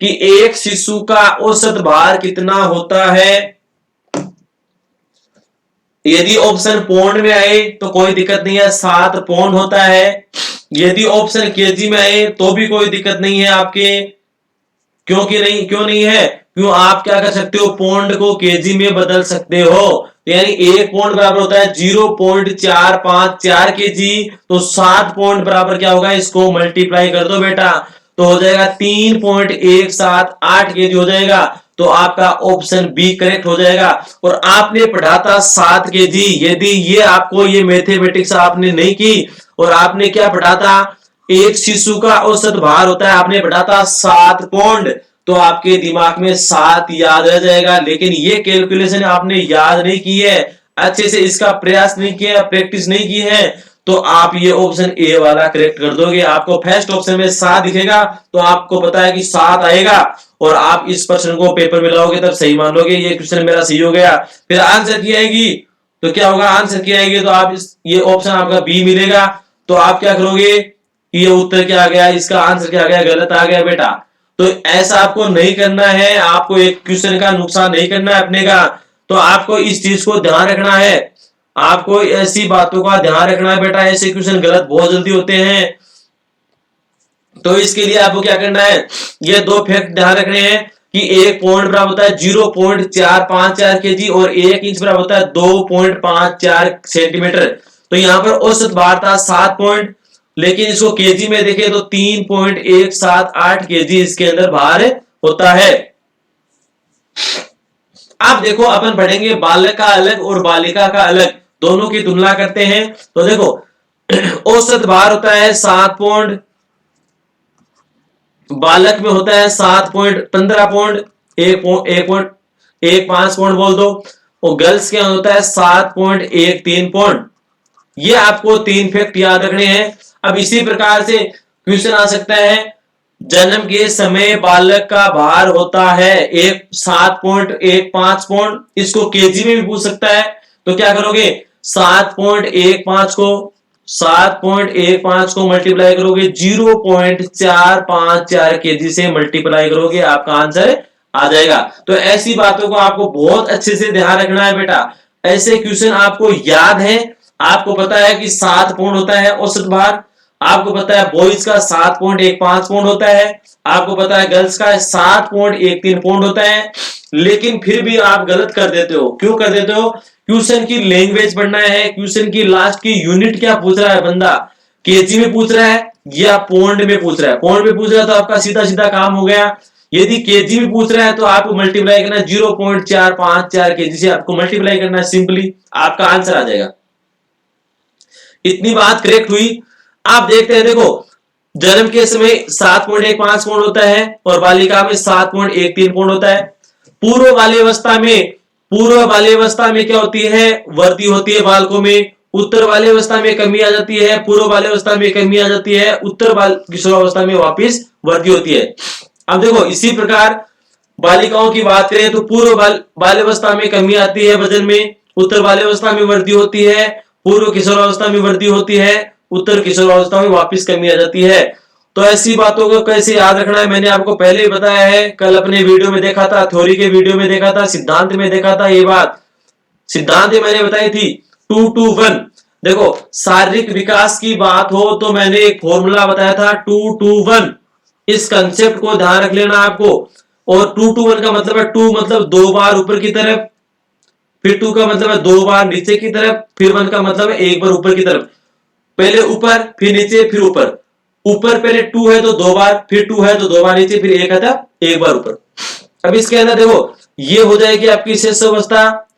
कि एक शिशु का औसत भार कितना होता है। यदि ऑप्शन पौंड में आए तो कोई दिक्कत नहीं है, 7 पौंड होता है। यदि ऑप्शन केजी में आए तो भी कोई दिक्कत नहीं है आपके, क्योंकि नहीं, क्यों नहीं है, क्यों आप क्या कर सकते हो, पौंड को केजी में बदल सकते हो। यानी एक पौंड बराबर होता है 0.454 केजी। तो 7 पौंड बराबर क्या होगा, इसको मल्टीप्लाई कर दो बेटा, तो हो जाएगा 3.178 केजी हो जाएगा। तो आपका ऑप्शन बी करेक्ट हो जाएगा। और आपने पढ़ा था 7 केजी। यदि ये आपको ये मैथमेटिक्स आपने नहीं की और आपने क्या पढ़ा था, एक शिशु का औसत भार होता है, आपने पढ़ा था 7 पौंड, तो आपके दिमाग में 7 याद रह जाएगा। लेकिन ये कैलकुलेशन आपने याद नहीं की है, अच्छे से इसका प्रयास नहीं किया, प्रैक्टिस नहीं की है, तो आप ये ऑप्शन ए वाला करेक्ट कर दोगे। आपको फर्स्ट ऑप्शन में 7 दिखेगा तो आपको पता है कि 7 आएगा, और आप इस प्रश्न को पेपर में लाओगे तब सही मानोगे ये क्वेश्चन मेरा सही हो गया। फिर आंसर की आएगी तो क्या होगा, आंसर की आएगी तो आप ये ऑप्शन आपका बी मिलेगा। तो आप क्या करोगे, ये उत्तर क्या आ गया, इसका आंसर क्या आ गया, गलत आ गया बेटा। तो ऐसा आपको नहीं करना है, आपको एक क्वेश्चन का नुकसान नहीं करना है अपने का। तो आपको इस चीज को ध्यान रखना है, आपको ऐसी बातों का ध्यान रखना है बेटा, ऐसे क्वेश्चन गलत बहुत जल्दी होते हैं। तो इसके लिए आपको क्या करना है, ये 2 फैक्ट ध्यान रखने हैं कि एक पौंड बराबर होता है 0.454 केजी और 1 इंच बराबर होता है 2.54 सेंटीमीटर। तो यहां पर औसत भार था 7 पौंड, लेकिन इसको केजी में देखें तो 3.178 केजी इसके अंदर भार होता है। आप देखो अपन पढ़ेंगे बालक का अलग और बालिका का अलग, दोनों की तुलना करते हैं। तो देखो औसत भार होता है 7 पौंड, बालक में होता है 7.15 पौंड, 1.15 पौंड बोल दो, और गर्ल्स के होता है 7.13 पौंड। ये आपको 3 फैक्ट याद रखने हैं। अब इसी प्रकार से क्वेश्चन आ सकता है, जन्म के समय बालक का भार होता है 7.15 पौंड, इसको केजी में भी पूछ सकता है। तो क्या करोगे, 7.15 को मल्टीप्लाई करोगे 0.454 केजी से मल्टीप्लाई करोगे, आपका आंसर आ जाएगा। तो ऐसी बातों को आपको बहुत अच्छे से ध्यान रखना है बेटा। ऐसे क्वेश्चन आपको याद है, आपको पता है कि 7 पौंड होता है औसत भार, आपको पता है बॉयज का 7.15 पौंड होता है, आपको पता है गर्ल्स का 7.13 पौंड होता है, लेकिन फिर भी आप गलत कर देते हो। क्यों कर देते हो, क्वेश्चन की लैंग्वेज पढ़ना है, क्वेश्चन की लास्ट की यूनिट क्या पूछ रहा है बंदा, केजी में पूछ रहा है या पौंड में पूछ रहा है। पौंड में पूछ रहा है तो आपका सीधा सीधा काम हो गया। यदि केजी में पूछ रहा है तो आपको मल्टीप्लाई करना है 0.454 केजी से, आपको मल्टीप्लाई करना है, सिंपली आपका आंसर आ जाएगा। इतनी बात करेक्ट हुई। आप देखते हैं, देखो जन्म के समय 7.15 पौंड होता है और बालिका में 7.13 पौंड होता है। पूर्व बाल्यावस्था में क्या होती है, वृद्धि होती है बालकों में। उत्तर बाल्यावस्था में कमी आ जाती है, पूर्व बाल्यावस्था में कमी आ जाती है, उत्तर किशोरावस्था में वापस वृद्धि होती है। अब देखो इसी प्रकार बालिकाओं की बात करें तो पूर्व बाल्यावस्था में कमी आती है वजन में, उत्तर बाल्यावस्था में वृद्धि होती है, पूर्व किशोरावस्था में वृद्धि होती है, उत्तर किशोरावस्था में वापस कमी आ जाती है। तो ऐसी बातों को कैसे याद रखना है मैंने आपको पहले ही बताया है, कल अपने वीडियो में देखा था, थ्योरी के वीडियो में देखा था, सिद्धांत में देखा था। ये बात सिद्धांत मैंने बताई थी 2 to 1। देखो शारीरिक विकास की बात हो तो मैंने एक फॉर्मूला बताया था 2 to 1, इस कंसेप्ट को ध्यान रख लेना आपको। और 2 to 1 का मतलब है 2 मतलब 2 बार ऊपर की तरफ, फिर 2 का मतलब है 2 बार नीचे की तरफ, फिर 1 का मतलब है 1 बार ऊपर की तरफ। पहले ऊपर फिर नीचे फिर ऊपर, ऊपर पहले 2 है तो 2 बार, फिर 2 है तो 2 बार नीचे, फिर 1 है तो 1 बार ऊपर। अब इसके अंदर देखो, ये हो जाएगी आपकी शेष अवस्था,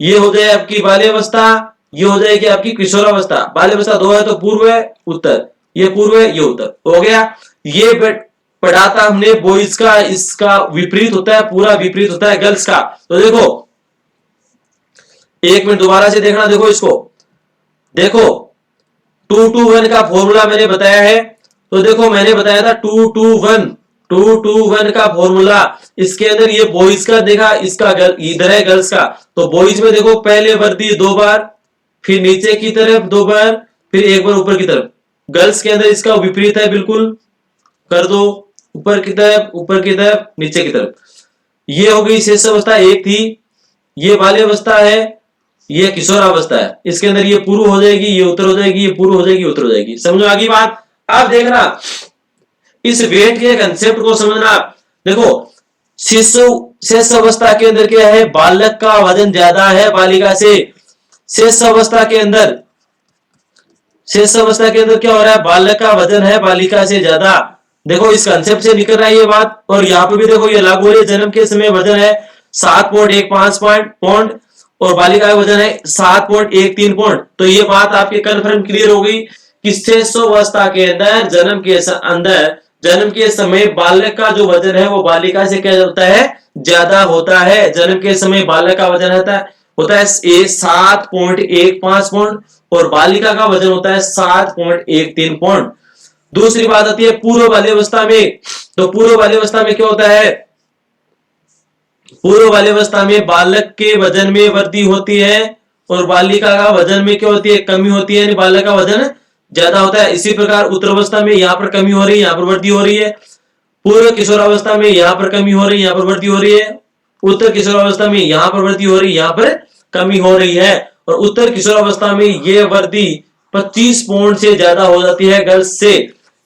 ये हो जाए आपकी बाल्यावस्था, ये हो जाएगी आपकी किशोरावस्था। बाल्यावस्था 2 है तो पूर्व है उत्तर, ये पूर्व है ये उत्तर हो गया। ये पढ़ा था हमने बॉयज का, इसका विपरीत होता है, पूरा विपरीत होता है गर्ल्स का। तो देखो 1 मिनट दोबारा से देखना, देखो इसको देखो 2-2-1 का फॉर्मूला मैंने बताया है। तो देखो मैंने बताया था 2-2-1 का फॉर्मूला, इसके अंदर ये बॉयज का देखा, इसका इधर है गर्ल्स का। तो बॉयज में देखो पहले वर्दी 2 बार, फिर नीचे की तरफ 2 बार, फिर 1 बार ऊपर की तरफ। गर्ल्स के अंदर इसका विपरीत है, बिल्कुल कर दो, ऊपर की तरफ ऊपर की तरफ नीचे की तरफ। ये हो गई शेष अवस्था 1 थी, ये बाल्यावस्था है, ये किशोरावस्था है। इसके अंदर ये पूर्व हो जाएगी, ये उत्तर हो जाएगी, ये पूर्व हो जाएगी, उत्तर हो जाएगी। समझो आगे बात। अब देखना इस वेट के कंसेप्ट को समझना। देखो शेष अवस्था के अंदर क्या है, बालक का वजन ज्यादा है बालिका से। शेष अवस्था के अंदर क्या हो रहा है, बालक का वजन है बालिका से ज्यादा। देखो इस कंसेप्ट से निकल रहा है ये बात। और यहाँ पे भी देखो ये लागू हो रही है, जन्म के समय वजन है 7.15 पौंड और बालिका का वजन है 7.13 पौंड। तो ये बात आपके कन्फर्म क्लियर हो गई कि शेषावस्था के अंदर जन्म के समय बालक का जो वजन है वो बालिका से क्या होता है, ज्यादा होता है। जन्म के समय बालक का वजन होता है 7.15 पौंड और बालिका का वजन होता है 7.13 पौंड। दूसरी बात आती है पूर्व बाल्यावस्था में। तो पूर्व बाल्यावस्था में क्या होता है, पूर्व बाल्यावस्था में बालक के वजन में वृद्धि होती है और बालिका का वजन में क्या होती है, कमी होती है, यानी बालक का वजन ज्यादा होता है। इसी प्रकार उत्तरावस्था में यहाँ पर कमी हो रही है, यहाँ पर वृद्धि हो रही है। पूर्व किशोरावस्था में यहाँ पर कमी हो रही है, यहाँ पर वृद्धि हो रही है। उत्तर किशोरावस्था में यहाँ पर वृद्धि हो रही है, यहाँ पर कमी हो रही है। और उत्तर किशोरावस्था में यह वृद्धि 25 पौंड से ज्यादा हो जाती है गर्ल्स से।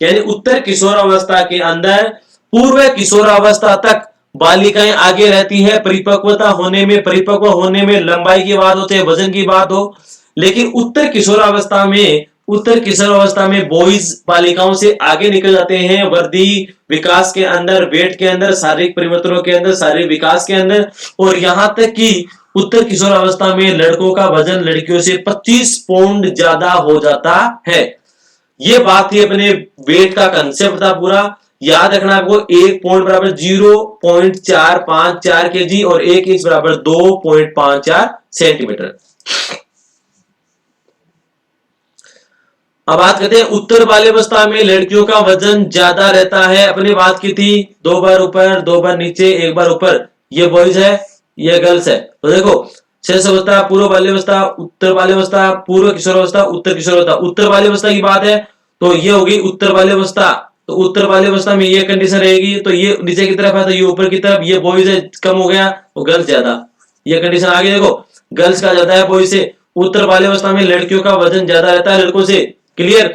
यानी उत्तर किशोरावस्था के अंदर पूर्व किशोरावस्था तक बालिकाएं आगे रहती है, परिपक्व होने में लंबाई की बात हो चाहे वजन की बात हो। लेकिन उत्तर किशोरावस्था में बॉयज बालिकाओं से आगे निकल जाते हैं, वृद्धि विकास के अंदर, वेट के अंदर, शारीरिक परिवर्तनों के अंदर, शारीरिक विकास के अंदर। और यहां तक कि उत्तर किशोरावस्था में लड़कों का वजन लड़कियों से 25 पौंड ज्यादा हो जाता है। ये बात थी अपने वेट का कंसेप्ट था पूरा। याद रखना आपको 1 पौंड बराबर 0.454 केजी और 1 इंच बराबर 2.54 सेंटीमीटर। अब बात करते हैं उत्तर बाल्यावस्था में लड़कियों का वजन ज्यादा रहता है। अपनी बात की थी 2 बार ऊपर 2 बार नीचे 1 बार ऊपर, ये बॉयज है ये गर्ल्स है। तो देखो शेष अवस्था, पूर्व बाल्यावस्था, उत्तर बाल्यावस्था, पूर्व किशोरावस्था, उत्तर किशोरावस्था। उत्तर बाल्यावस्था की बात है तो ये होगी उत्तर बाल्यावस्था। तो उत्तर बाल्यावस्था में ये कंडीशन रहेगी, तो ये नीचे की तरफ है तो ये ऊपर की तरफ, ये बॉयज है कम हो गया तो गर्ल्स ज्यादा, ये कंडीशन आ गई। देखो गर्ल्स का ज्यादा है बॉयज से। उत्तर बाल्यावस्था में लड़कियों का वजन ज्यादा रहता है लड़कों से। क्लियर।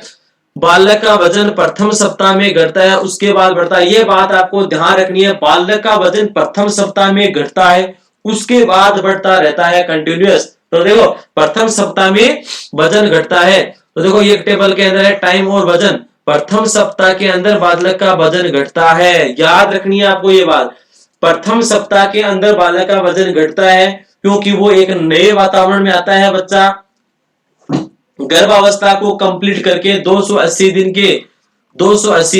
बालक का वजन प्रथम सप्ताह में घटता है, उसके बाद बढ़ता है। यह बात आपको ध्यान रखनी है, बालक का वजन प्रथम सप्ताह में घटता है, उसके बाद बढ़ता रहता है कंटिन्यूअस। तो देखो प्रथम सप्ताह में वजन घटता है, तो देखो ये टेबल के अंदर है टाइम और वजन। प्रथम सप्ताह के अंदर बालक का वजन घटता है, याद रखनी है आपको ये बात। प्रथम सप्ताह के अंदर बालक का वजन घटता है क्योंकि वो एक नए वातावरण में आता है। बच्चा गर्भावस्था को कंप्लीट करके 280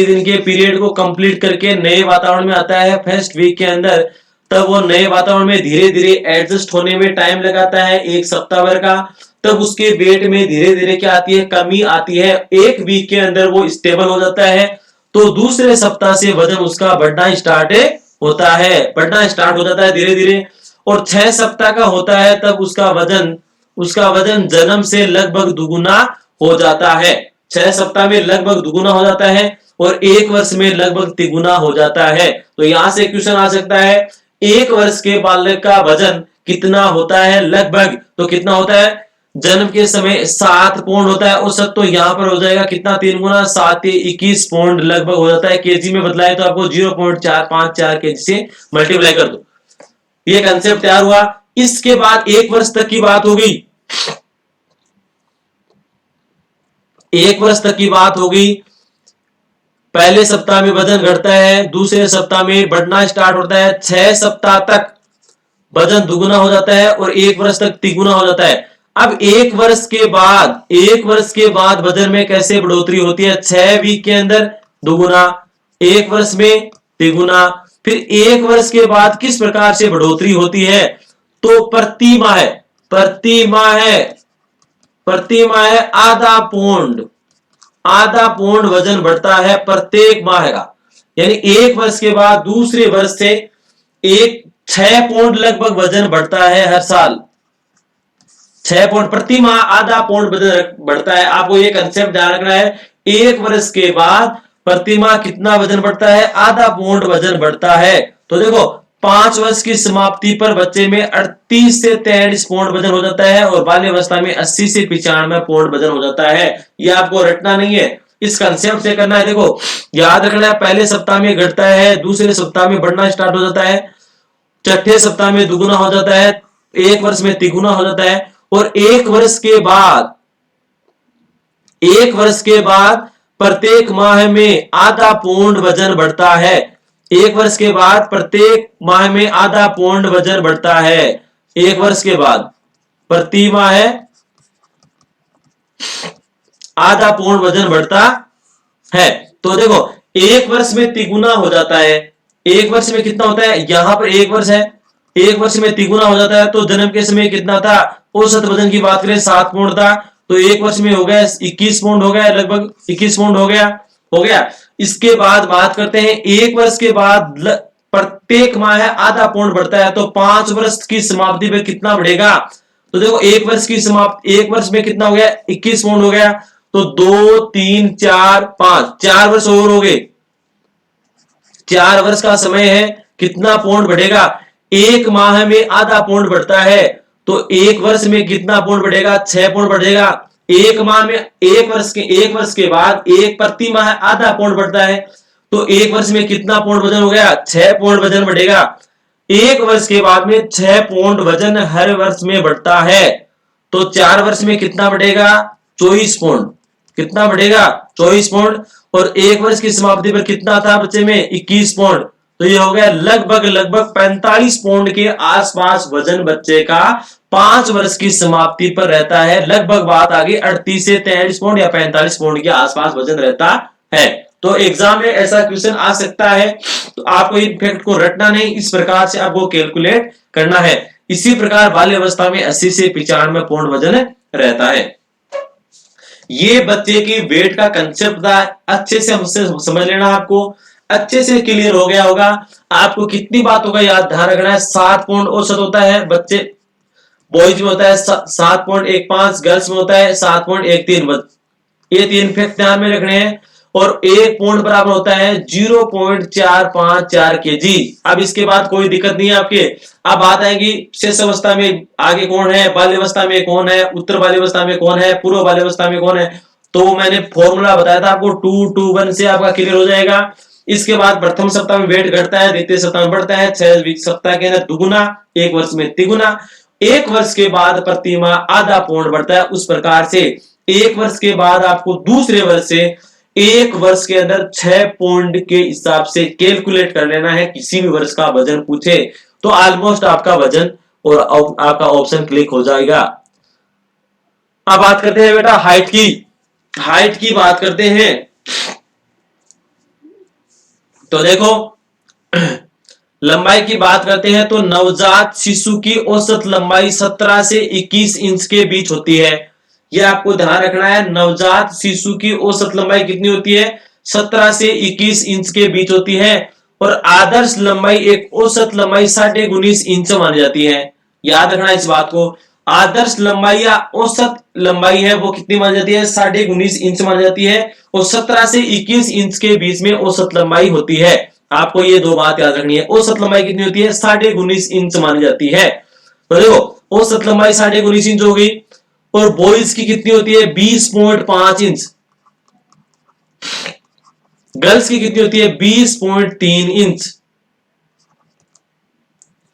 दिन के पीरियड को कंप्लीट करके नए वातावरण में आता है फर्स्ट वीक के अंदर। तब वो नए वातावरण में धीरे धीरे एडजस्ट होने में टाइम लगाता है 1 सप्ताह भर का। तब उसके वेट में धीरे धीरे क्या आती है, कमी आती है। 1 वीक के अंदर वो स्टेबल हो जाता है, तो दूसरे सप्ताह से वजन उसका बढ़ना स्टार्ट होता है धीरे धीरे। और 6 सप्ताह का होता है तब उसका वजन जन्म से लगभग दुगुना हो जाता है। 6 सप्ताह में लगभग दुगुना हो जाता है और 1 वर्ष में लगभग तिगुना हो जाता है। तो यहां से क्वेश्चन आ सकता है 1 वर्ष के बालक का वजन कितना होता है लगभग, तो कितना होता है, जन्म के समय 7 पौंड होता है औसत। तो यहां पर हो जाएगा कितना, 3 गुना 7 21 पौंड लगभग हो जाता है। केजी में बदलाए तो आपको 0.454 केजी से मल्टीप्लाई कर दो। ये कंसेप्ट तैयार हुआ। इसके बाद 1 वर्ष तक की बात हो गई, 1 वर्ष तक की बात हो गई। पहले सप्ताह में वजन घटता है, दूसरे सप्ताह में बढ़ना स्टार्ट होता है, 6 सप्ताह तक वजन दुगुना हो जाता है और 1 वर्ष तक तिगुना हो जाता है। अब 1 वर्ष के बाद वजन में कैसे बढ़ोतरी होती है? 6 वीक के अंदर दुगुना, 1 वर्ष में तिगुना, फिर 1 वर्ष के बाद किस प्रकार से बढ़ोतरी होती है? तो प्रति माह, प्रति माह, प्रति माह आधा पौंड वजन बढ़ता है प्रत्येक माह का। यानी 1 वर्ष के बाद दूसरे वर्ष से 6 पौंड लगभग वजन बढ़ता है हर साल। 6 पौंड प्रति माह आधा पौंड वजन बढ़ता है। आपको ये कंसेप्ट ध्यान रखना है, 1 वर्ष के बाद प्रति माह कितना वजन बढ़ता है? आधा पौंड वजन बढ़ता है। तो देखो 5 वर्ष की समाप्ति पर बच्चे में 38 से 43 पौंड वजन हो जाता है और बाल्यावस्था में 80 से 95 पौंड वजन हो जाता है। ये आपको रटना नहीं है, इस कंसेप्ट से करना है। देखो याद रखना है, पहले सप्ताह में घटता है, दूसरे सप्ताह में बढ़ना स्टार्ट हो जाता है, छठे सप्ताह में दुगुना हो जाता है, 1 वर्ष में तिगुना हो जाता है और 1 वर्ष के बाद प्रत्येक माह में आधा पौंड वजन बढ़ता है। 1 वर्ष के बाद प्रत्येक माह में आधा पौंड वजन बढ़ता है। 1 वर्ष के बाद प्रति माह आधा पौंड वजन बढ़ता है। तो देखो 1 वर्ष में तिगुना हो जाता है। 1 वर्ष में कितना होता है? यहां पर 1 वर्ष है, 1 वर्ष में तिगुना हो जाता है। तो जन्म के समय कितना था? औसत वजन की बात करें 7 पौंड था, तो 1 वर्ष में हो गया 21 पौंड हो गया, लगभग 21 पौंड हो गया। इसके बाद बात करते हैं 1 वर्ष के बाद प्रत्येक माह आधा पौंड बढ़ता है, तो 5 वर्ष की समाप्ति में कितना बढ़ेगा? तो देखो 1 वर्ष में कितना हो गया? 21 पौंड हो गया। तो 2 3 4 5 4 वर्ष और हो गए, 4 वर्ष का समय है, कितना पौंड बढ़ेगा? 1 माह में आधा पौंड बढ़ता है, तो 1 वर्ष में कितना पौंड बढ़ेगा? 6 पौंड बढ़ेगा। 1 माह में 1 वर्ष के बाद प्रति माह आधा पौंड बढ़ता है, तो 1 वर्ष में कितना पौंड वजन हो गया? 6 पौंड वजन बढ़ेगा। 1 वर्ष के बाद में 6 पौंड वजन हर वर्ष में बढ़ता है, तो 4 वर्ष में कितना बढ़ेगा? 24 पौंड। कितना बढ़ेगा? 24 पौंड। और 1 वर्ष की समाप्ति पर कितना था बच्चे में? 21 पौंड। तो ये हो गया लगभग 45 पौंड के आसपास वजन बच्चे का 5 वर्ष की समाप्ति पर रहता है। लगभग बात आ गई 38 से 43 पौंड या 45 पौंड के आसपास वजन रहता है। तो एग्जाम में ऐसा क्वेश्चन आ सकता है, तो आपको इन फैक्ट को रटना नहीं, इस प्रकार से आपको कैलकुलेट करना है। इसी प्रकार बाल्यावस्था में 80 से 95 पौंड वजन रहता है। ये बच्चे की वेट का कंसेप्ट था, अच्छे से हमसे समझ लेना, आपको अच्छे से क्लियर हो गया होगा। आपको कितनी बातों का याद ध्यान रखना है? 7 पौंड औसत होता है बच्चे, बॉयज में होता है 7.15, गर्ल्स में होता है 7.13। ये 3 फैक्ट ध्यान में रखने हैं। और 1 पौंड बराबर होता है 0.454 केजी। अब इसके बाद कोई दिक्कत नहीं है आपके। अब बात आएगी शेष अवस्था में आगे कौन है, बाल्यावस्था में कौन है, उत्तर बाल्यावस्था में कौन है, पूर्व बाल्यावस्था में कौन है। तो मैंने फॉर्मूला बताया था आपको, 2-2-1 से आपका क्लियर हो जाएगा। इसके बाद प्रथम सप्ताह में वेट घटता है, द्वितीय सप्ताह में बढ़ता है, 6 सप्ताह के अंदर दुगुना, 1 वर्ष में तिगुना, 1 वर्ष के बाद प्रति माह आधा पौंड बढ़ता है। उस प्रकार से 1 वर्ष के बाद आपको दूसरे वर्ष से 1 वर्ष के अंदर 6 पौंड के हिसाब से कैलकुलेट कर लेना है। किसी भी वर्ष का वजन पूछे तो ऑलमोस्ट आपका वजन और आपका ऑप्शन क्लिक हो जाएगा। अब बात करते हैं बेटा हाइट की। हाइट की बात करते हैं तो देखो लंबाई की बात करते हैं तो नवजात शिशु की औसत लंबाई 17 से 21 इंच के बीच होती है। यह आपको ध्यान रखना है, नवजात शिशु की औसत लंबाई कितनी होती है? 17 से 21 इंच के बीच होती है। और आदर्श लंबाई एक औसत लंबाई 19.5 इंच मानी जाती है। याद रखना इस बात को, आदर्श लंबाई या औसत लंबाई है वो कितनी मानी जाती है? 19.5 इंच मानी जाती है। और 17 से 21 इंच के बीच में औसत लंबाई होती है। आपको ये 2 बात याद रखनी है। औसत लंबाई कितनी होती है? 19.5 इंच मानी जाती है। तो देखो औसत लंबाई 19.5 इंच हो गई। और बॉयज की कितनी होती है? 20.5 इंच। गर्ल्स की कितनी होती है? 20.3 इंच।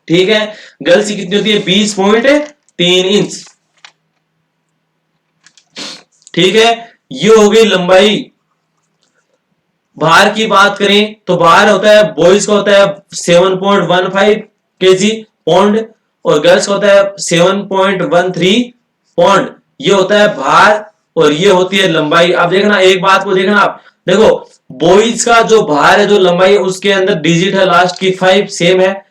ठीक है। गर्ल्स की कितनी होती है 20.3 इंच। ठीक है, ये हो गई लंबाई। भार की बात करें तो भार होता है बॉयज का होता है 7.15 केजी पौंड और गर्ल्स का होता है 7.13 पौंड। ये होता है भार और ये होती है लंबाई। आप देखना एक बात को देखना, आप देखो बॉयज का जो भार है जो लंबाई है उसके अंदर डिजिट है लास्ट की 5 सेम है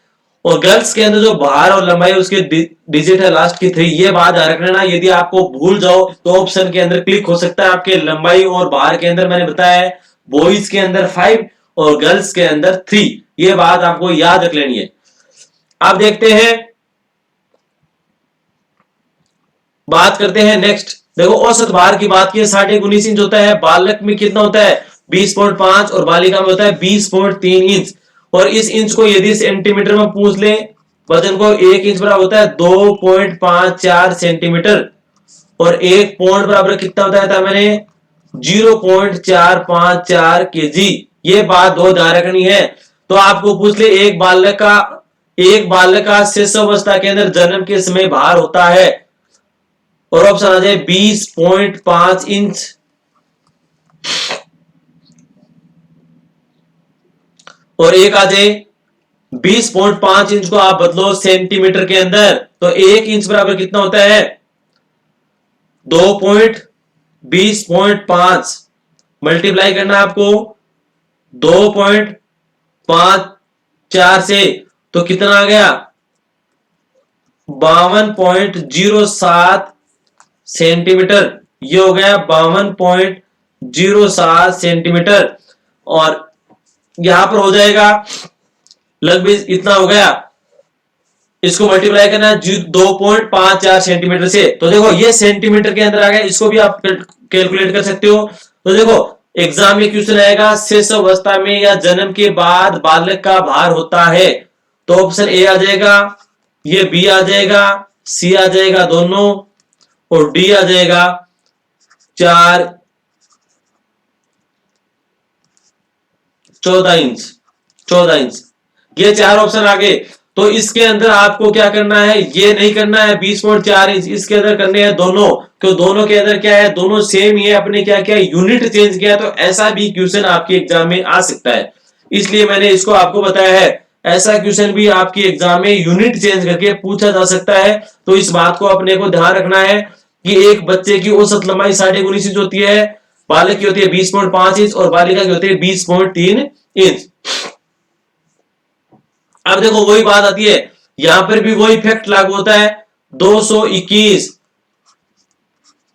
और गर्ल्स के अंदर जो भार और लंबाई उसके डिजिट है लास्ट की 3। ये बात ध्यान रखना। यदि आपको भूल जाओ तो ऑप्शन के अंदर क्लिक हो सकता है आपके लंबाई और भार के अंदर मैंने बताया है बॉयज के अंदर 5 और गर्ल्स के अंदर 3। ये बात आपको याद रख लेनी है। अब देखते हैं, बात करते हैं नेक्स्ट। देखो औसत भार की बात की 19.5 इंच होता है। बालक में कितना होता है 20.5 और बालिका में होता है 20.3 इंच। और इस इंच को यदि सेंटीमीटर में पूछ ले वजन को 1 इंच बराबर होता है 2.54 सेंटीमीटर और 1 पौंड बराबर कितना बताया था मैंने 0.454 केजी। ये बात दो ध्यान रखनी है। तो आपको पूछ ले एक बालक का शिशुअवस्था के अंदर जन्म के समय भार होता है और ऑप्शन आ जाए 20.5 इंच और एक आ जाए 20.5 इंच को आप बदलो सेंटीमीटर के अंदर तो 1 इंच बराबर कितना होता है 2.20.5 मल्टीप्लाई करना आपको 2.54 से तो कितना आ गया 52.07 सेंटीमीटर। ये हो गया 52.07 सेंटीमीटर और यहां पर हो जाएगा लगभग इतना हो गया। इसको मल्टीप्लाई करना है 2.54 सेंटीमीटर से तो देखो ये सेंटीमीटर के अंदर आ गया। इसको भी आप कैलकुलेट कर सकते हो। तो देखो एग्जाम में क्वेश्चन आएगा शिशुअवस्था में या जन्म के बाद बालक का भार होता है तो ऑप्शन ए आ जाएगा, ये बी आ जाएगा, सी आ जाएगा दोनों और डी आ जाएगा 14 इंच। ये 4 ऑप्शन आ गए। तो इसके अंदर आपको क्या करना है, ये नहीं करना है 20.4 इंच, इसके अंदर करने हैं दोनों। क्यों दोनों के अंदर क्या है दोनों सेम ही है, अपने क्या क्या यूनिट चेंज किया। तो ऐसा भी क्वेश्चन आपके एग्जाम में आ सकता है, इसलिए मैंने इसको आपको बताया है। ऐसा क्वेश्चन भी आपकी एग्जाम में यूनिट चेंज करके पूछा जा सकता है। तो इस बात को अपने को ध्यान रखना है कि एक बच्चे की औसत लंबाई 19.5 इंच होती है, बालक की होती है 20.5 इंच और बालिका की होती है 20.3 इंच। अब देखो वही बात आती है, यहां पर भी वही फैक्ट लागू होता है 221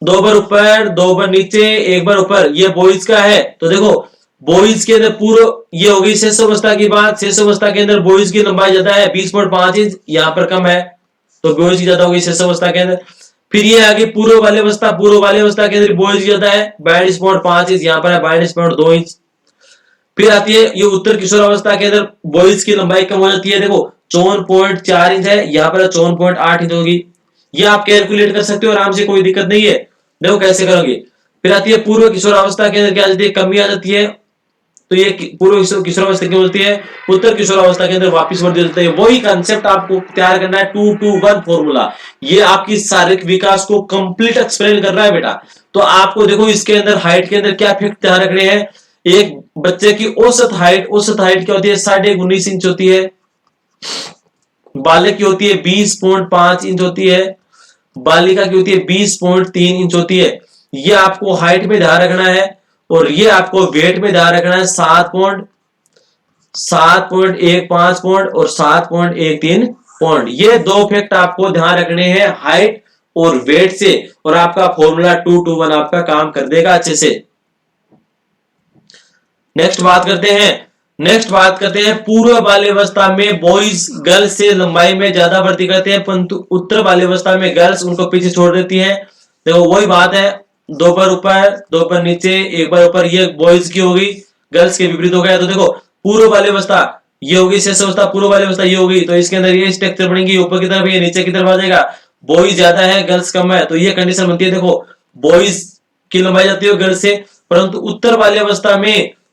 2 बार ऊपर 2 बार नीचे 1 बार ऊपर। ये बॉयज का है तो देखो बॉयज के अंदर पूरा ये होगी शिशुअवस्था की बात। शिशुअवस्था के अंदर बॉयज की लंबाई ज्यादा है 20.5 इंच, यहां पर कम है तो बॉयज की ज्यादा होगी शिशुअवस्था के अंदर। फिर ये आगे पूर्व बाल्यावस्था के अंदर बॉयज की ज्यादा है 42.5 इंच, यहां पर है 42.2 इंच। फिर आती है ये उत्तर किशोरावस्था के अंदर बॉयज की लंबाई कम हो जाती है, देखो 54.4 इंच है, यहाँ पर 54.8 इंच होगी। ये आप कैलकुलेट कर सकते हो आराम से, कोई दिक्कत नहीं है। देखो कैसे करोगे। फिर आती है पूर्व किशोरावस्था के अंदर क्या आ जाती है कमी आ जाती है, तो ये पूर्व किशोरावस्था की होती है, उत्तर किशोरावस्था के अंदर वापस बढ़ जाती है। वही कंसेप्ट आपको तैयार करना है 2-2-1 फॉर्मूला। ये आपकी शारीरिक विकास को कंप्लीट एक्सप्लेन कर रहा है बेटा। तो आपको देखो इसके अंदर हाइट के अंदर क्या फैक्ट ध्यान रखने हैं। एक बच्चे की औसत हाइट क्या होती है 19.5 इंच होती है, बालक की होती है 20.5 इंच होती है, बालिका की होती है 20.3 इंच होती है। ये आपको हाइट में ध्यान रखना है और ये आपको वेट में ध्यान रखना है 7.15 पौंड और 7.13 पौंड। ये दो फैक्ट आपको ध्यान रखने हैं हाइट और वेट से, और आपका फॉर्मूला 2-2-1 आपका काम कर देगा अच्छे से। नेक्स्ट बात करते हैं पूर्व बाल्यावस्था में बॉयज गर्ल्स से लंबाई में ज्यादा वृद्धि करते हैं, परंतु उत्तर बाल्यावस्था में गर्ल्स उनको पीछे छोड़ देती हैं। देखो वही बात है 2 बार ऊपर 2 बार नीचे 1 बार ऊपर, ये बॉयज की होगी, गर्ल्स के विपरीत हो गया। तो देखो पूर्व बाल्यावस्था ये होगी, शिशुअवस्था पूर्व बाल्यावस्था ये होगी, तो इसके अंदर ये स्ट्रक्चर बनेगी, ऊपर की तरफ ये नीचे की तरफ आ जाएगा। बॉयज ज्यादा है गर्ल्स कम है, तो ये कंडीशन बनती है। देखो बॉयज की लंबाई जाती है गर्ल्स से, परंतु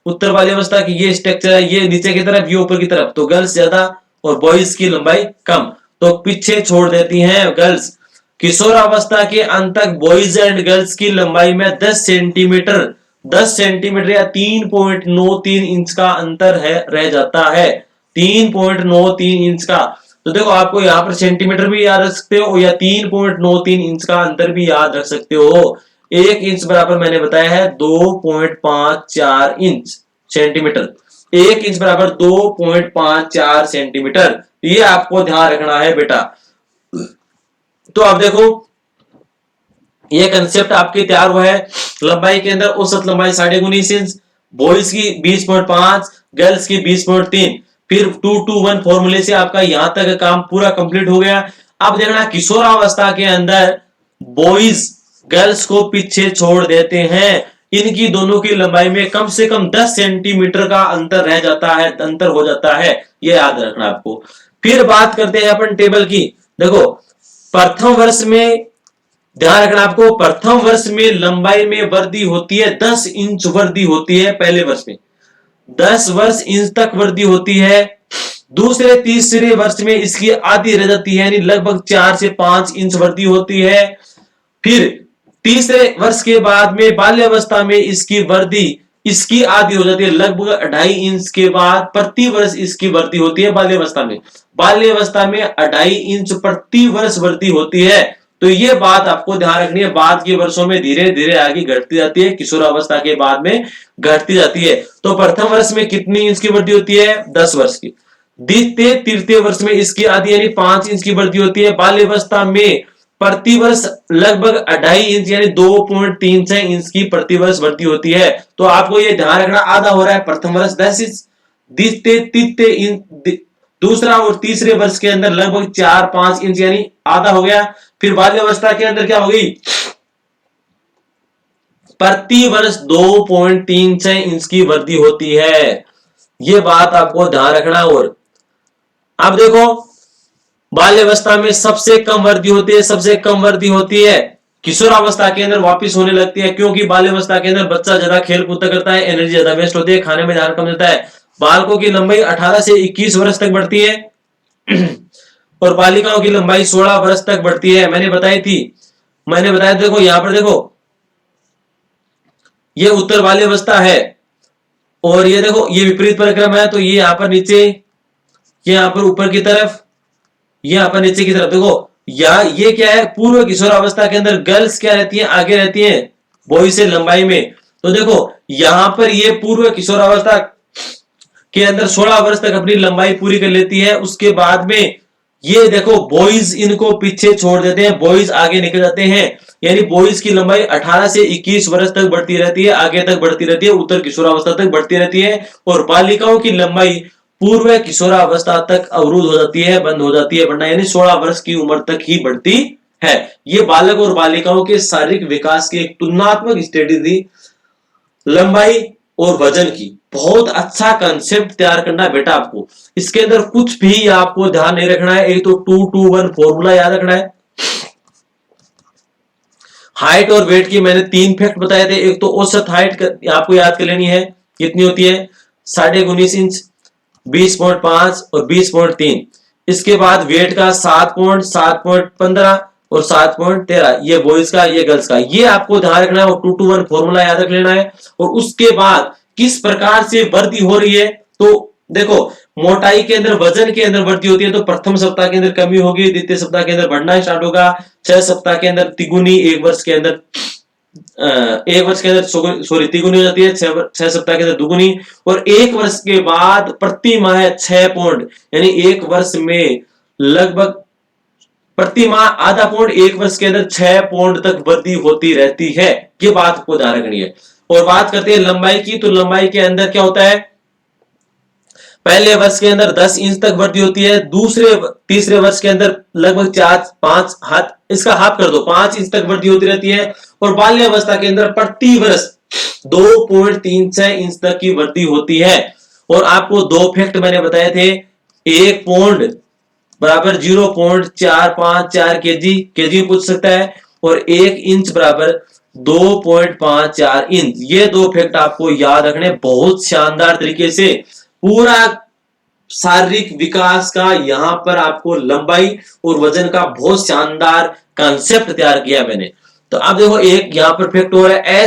उत्तर बाल्यावस्था की ये स्ट्रक्चर है, ये नीचे की तरफ ये ऊपर की तरफ, तो गर्ल्स ज्यादा और बॉयज की लंबाई कम, तो पीछे छोड़ देती हैं गर्ल्स। किशोरावस्था के अंत तक बॉयज एंड गर्ल्स की लंबाई में 10 सेंटीमीटर 10 सेंटीमीटर या 3.93 इंच का अंतर है रह जाता है, 3.93 इंच का। तो देखो आपको यहाँ पर सेंटीमीटर भी याद रख सकते हो या 3.93 इंच का अंतर भी याद रख सकते हो। 1 इंच बराबर मैंने बताया है 2.54 इंच सेंटीमीटर, 1 इंच बराबर 2.54 सेंटीमीटर, ये आपको ध्यान रखना है बेटा। तो आप देखो ये कंसेप्ट आपके तैयार हुआ है। लंबाई के अंदर औसत लंबाई 19.5 इंच, बॉयज की 20.5, गर्ल्स की 20.3, फिर 2 to 1 फॉर्मूले से आपका यहां तक काम पूरा कंप्लीट हो गया। अब देखना किशोरावस्था के अंदर बॉयज गर्ल्स को पीछे छोड़ देते हैं, इनकी दोनों की लंबाई में कम से कम 10 सेंटीमीटर का अंतर रह जाता है, अंतर हो जाता है, ये याद रखना आपको। फिर बात करते हैं अपन टेबल की। देखो प्रथम वर्ष में ध्यान रखना आपको, प्रथम वर्ष में लंबाई में वृद्धि होती है, 10 इंच वृद्धि होती है पहले वर्ष में, 10 वर्ष इंच तक वृद्धि होती है। दूसरे तीसरे वर्ष में इसकी आधी रह जाती है, यानी लगभग 4 से 5 इंच वृद्धि होती है। फिर तीसरे वर्ष के बाद में बाल्यावस्था में इसकी वृद्धि इसकी आधी हो जाती है, लगभग 2.5 इंच के बाद प्रति वर्ष इसकी वृद्धि होती है बाल्यावस्था में, बाल्यावस्था में 2.5 इंच प्रति वर्ष वृद्धि होती है। तो ये बात आपको ध्यान रखनी है, बाद के वर्षों में धीरे धीरे आगे घटती जाती है, किशोरावस्था के बाद में घटती जाती है। तो प्रथम वर्ष में कितनी इंच की वृद्धि होती है? 10 वर्ष की। द्वितीय तृतीय वर्ष में इसकी आधी यानी 5 इंच की वृद्धि होती है। बाल्यावस्था में प्रति वर्ष लगभग 2.5 इंच यानी 2.36 इंच की प्रति वर्ष वृद्धि होती है। तो आपको ये ध्यान रखना, आधा हो रहा है प्रथम वर्ष 10 इंच, द्वितीय तृतीय इंच, दूसरा और तीसरे वर्ष के अंदर लगभग 4-5 इंच यानी आधा हो गया। फिर बाल्यावस्था के अंदर क्या होगी? प्रति वर्ष 2.36 इंच की वृद्धि होती है, ये बात आपको ध्यान रखना। और अब देखो बाल्यावस्था में सबसे कम वृद्धि होती है, सबसे कम वृद्धि होती है किशोरावस्था के अंदर वापस होने लगती है, क्योंकि बाल्यावस्था के अंदर बच्चा ज्यादा खेल कूद करता है, एनर्जी ज्यादा वेस्ट होती है, खाने में ध्यान कम देता है। बालकों की लंबाई 18 से 21 वर्ष तक बढ़ती है और बालिकाओं की लंबाई 16 वर्ष तक बढ़ती है। मैंने बताया देखो यहां पर देखो ये उत्तर बाल्यावस्था है और ये देखो ये विपरीत परिक्रम है, तो ये यहां पर नीचे, ये यहां पर ऊपर की तरफ, ये यहां पर नीचे की तरफ। देखो ये क्या है? पूर्व किशोरावस्था के अंदर गर्ल्स क्या रहती है? आगे रहती है बॉयज से लंबाई में। तो देखो यहां पर ये पूर्व किशोरावस्था के अंदर 16 वर्ष तक अपनी लंबाई पूरी कर लेती है। उसके बाद में ये देखो बॉयज इनको पीछे छोड़ देते हैं, बॉयज आगे निकल जाते हैं, यानी बॉयज की लंबाई 18 से 21 वर्ष तक बढ़ती रहती है, आगे तक बढ़ती रहती है, उत्तर किशोरावस्था तक बढ़ती रहती है। और बालिकाओं की लंबाई पूर्व किशोरावस्था तक अवरुद्ध हो जाती है, बंद हो जाती है बढ़ना, यानी 16 वर्ष की उम्र तक ही बढ़ती है। ये बालक और बालिकाओं के शारीरिक विकास की एक तुलनात्मक स्टडी थी, लंबाई और वजन की। बहुत अच्छा कंसेप्ट तैयार करना है बेटा आपको, इसके अंदर कुछ भी आपको ध्यान नहीं रखना है। एक तो 2 to 1 फॉर्मूला याद रखना है। हाइट और वेट की मैंने 3 फैक्ट बताए थे। एक तो औसत हाइट आपको याद कर लेनी है, कितनी होती है? 19.5 इंच, 20.5 और 20.3। इसके बाद वेट का 7.15 और 7.13, ये बॉयज का, ये गर्ल्स का, ये आपको ध्यान रखना है और 2 to 1 फॉर्मूला याद रख लेना है। और उसके बाद किस प्रकार से वृद्धि हो रही है, तो देखो मोटाई के अंदर, वजन के अंदर वृद्धि होती है, तो प्रथम सप्ताह के अंदर कमी होगी, द्वितीय सप्ताह के अंदर बढ़ना स्टार्ट होगा, 6 सप्ताह के अंदर तिगुनी, एक वर्ष के अंदर तिगुनी हो जाती है, 6 सप्ताह के अंदर दुगुनी, और 1 वर्ष के बाद प्रति माह 6 पौंड, यानी 1 वर्ष में लगभग प्रति माह आधा पौंड, 1 वर्ष के अंदर 6 पौंड तक वृद्धि होती रहती है। ये बात को ध्यान रखनी है। और बात करते हैं लंबाई की, तो लंबाई के अंदर क्या होता है? पहले वर्ष के अंदर 10 इंच तक वृद्धि होती है, तीसरे वर्ष के अंदर लगभग 4-5 हाथ, इसका हाफ कर दो, 5 इंच तक वृद्धि होती रहती है। और बाल्यावस्था के अंदर प्रति वर्ष 2.36 इंच तक की वृद्धि होती है। और आपको 2 फैक्ट मैंने बताए थे, 1 पौंड बराबर 0.454 केजी पूछ सकता है, और 1 इंच बराबर 2.54 इंच। ये 2 फैक्ट आपको याद रखने बहुत शानदार तरीके से। पूरा शारीरिक विकास का यहाँ पर आपको लंबाई और वजन का बहुत शानदार कंसेप्ट तैयार किया मैंने। तो अब देखो एक यहाँ पर फैक्ट हो रहा है,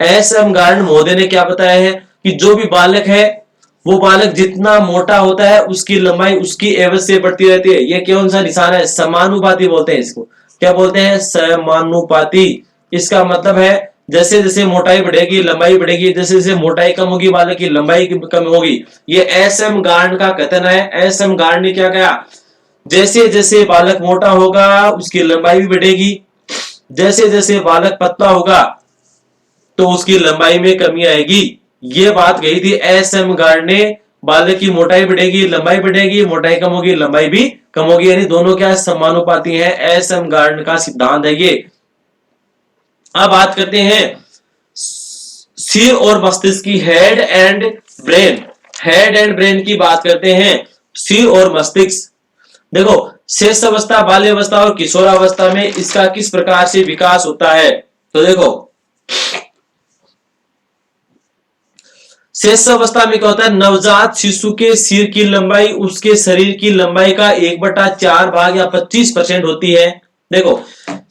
एस एम गार्ड महोदय ने क्या बताया है कि जो भी बालक है वो बालक जितना मोटा होता है उसकी लंबाई उसकी एवज से बढ़ती रहती है। ये कौन सा निशान है? समानुपाती बोलते हैं इसको। क्या बोलते हैं? समानुपाती। इसका मतलब है जैसे जैसे मोटाई बढ़ेगी लंबाई बढ़ेगी, जैसे जैसे मोटाई कम होगी बालक की लंबाई कम होगी। ये एस एम गार्ड का कथन है। एस एम गार्ड ने क्या कहा? जैसे जैसे बालक मोटा होगा उसकी लंबाई भी बढ़ेगी, जैसे जैसे बालक पतला होगा तो उसकी लंबाई में कमी आएगी। ये बात कही थी एस एम गार्ड ने। बालक की मोटाई बढ़ेगी लंबाई बढ़ेगी, मोटाई कम होगी लंबाई भी कम होगी, यानी दोनों क्या समानुपाती है। एस एम गार्ड का सिद्धांत है ये। अब बात करते हैं सिर और मस्तिष्क की, head and brain. Head and brain की बात करते हैं। सिर और मस्तिष्क देखो, शेष अवस्था, बाल्यावस्था और किशोरावस्था में इसका किस प्रकार से विकास होता है। तो देखो शेष अवस्था में क्या होता है? नवजात शिशु के सिर की लंबाई उसके शरीर की लंबाई का 1/4 भाग या 25% होती है। देखो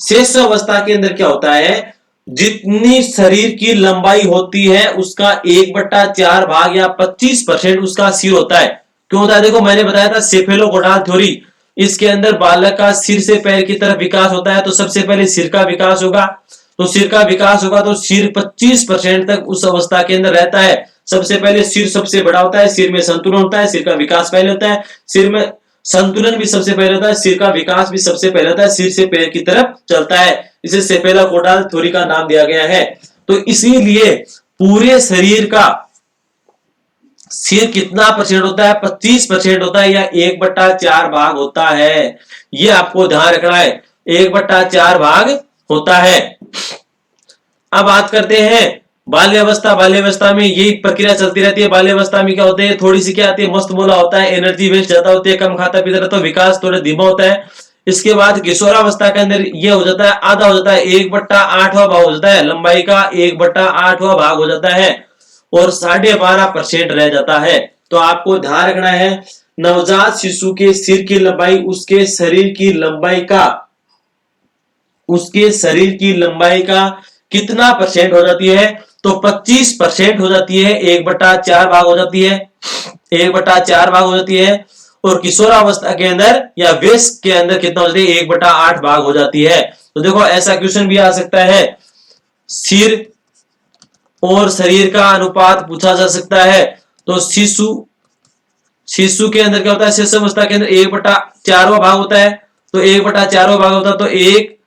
शेष अवस्था के अंदर क्या होता है? जितनी शरीर की लंबाई होती है उसका 1/4 भाग या 25% उसका सिर होता है। क्यों होता है? देखो मैंने बताया था सेफेलोपोडाल थ्योरी, इसके अंदर बालक का सिर से पैर की तरफ विकास होता है। तो सबसे पहले सिर का विकास होगा, तो सिर का विकास होगा तो सिर 25% तक उस अवस्था के अंदर रहता है। सबसे पहले सिर सबसे बड़ा होता है, सिर में संतुलन होता है, सिर का विकास पहले होता है, सिर में संतुलन भी सबसे पहले होता है, सिर का विकास भी सबसे पहले होता है, सिर से पैर की तरफ चलता है। इसे सेफेलोपोडाल थ्योरी का नाम दिया गया है। तो इसीलिए पूरे शरीर का सिर कितना परसेंट होता है? 25% होता है या 1/4 भाग होता है। ये आपको ध्यान रखना है, 1/4 भाग होता है। अब बात करते हैं बाल्यावस्था। बाल्यावस्था में यही प्रक्रिया चलती रहती है। बाल्यावस्था में क्या होते हैं? थोड़ी सी क्या आती है? मस्त मोला होता है, एनर्जी वेस्ट ज्यादा होती है, कम खाता पीता रहता है, विकास थोड़ा धीमा होता है। इसके बाद किशोरावस्था के अंदर ये हो जाता है, आधा हो जाता है, 1/8 भाग हो जाता है, लंबाई का 1/8 भाग हो जाता है और 12.5% रह जाता है। तो आपको ध्यान रखना है, नवजात शिशु के सिर की लंबाई उसके शरीर की लंबाई का कितना परसेंट हो जाती है? तो 25% हो जाती है, 1/4 भाग हो जाती है, 1/4 भाग हो जाती है। और किशोरावस्था के अंदर या वयस्क के अंदर कितना हो जाती है? 1/8 भाग हो जाती है। तो देखो ऐसा क्वेश्चन भी आ सकता है, सिर और शरीर का अनुपात पूछा जा सकता है। तो शिशु के अंदर क्या होता है? शिशु अवस्था के अंदर 1/4 भाग होता है, तो 1/4 भाग होता है तो 1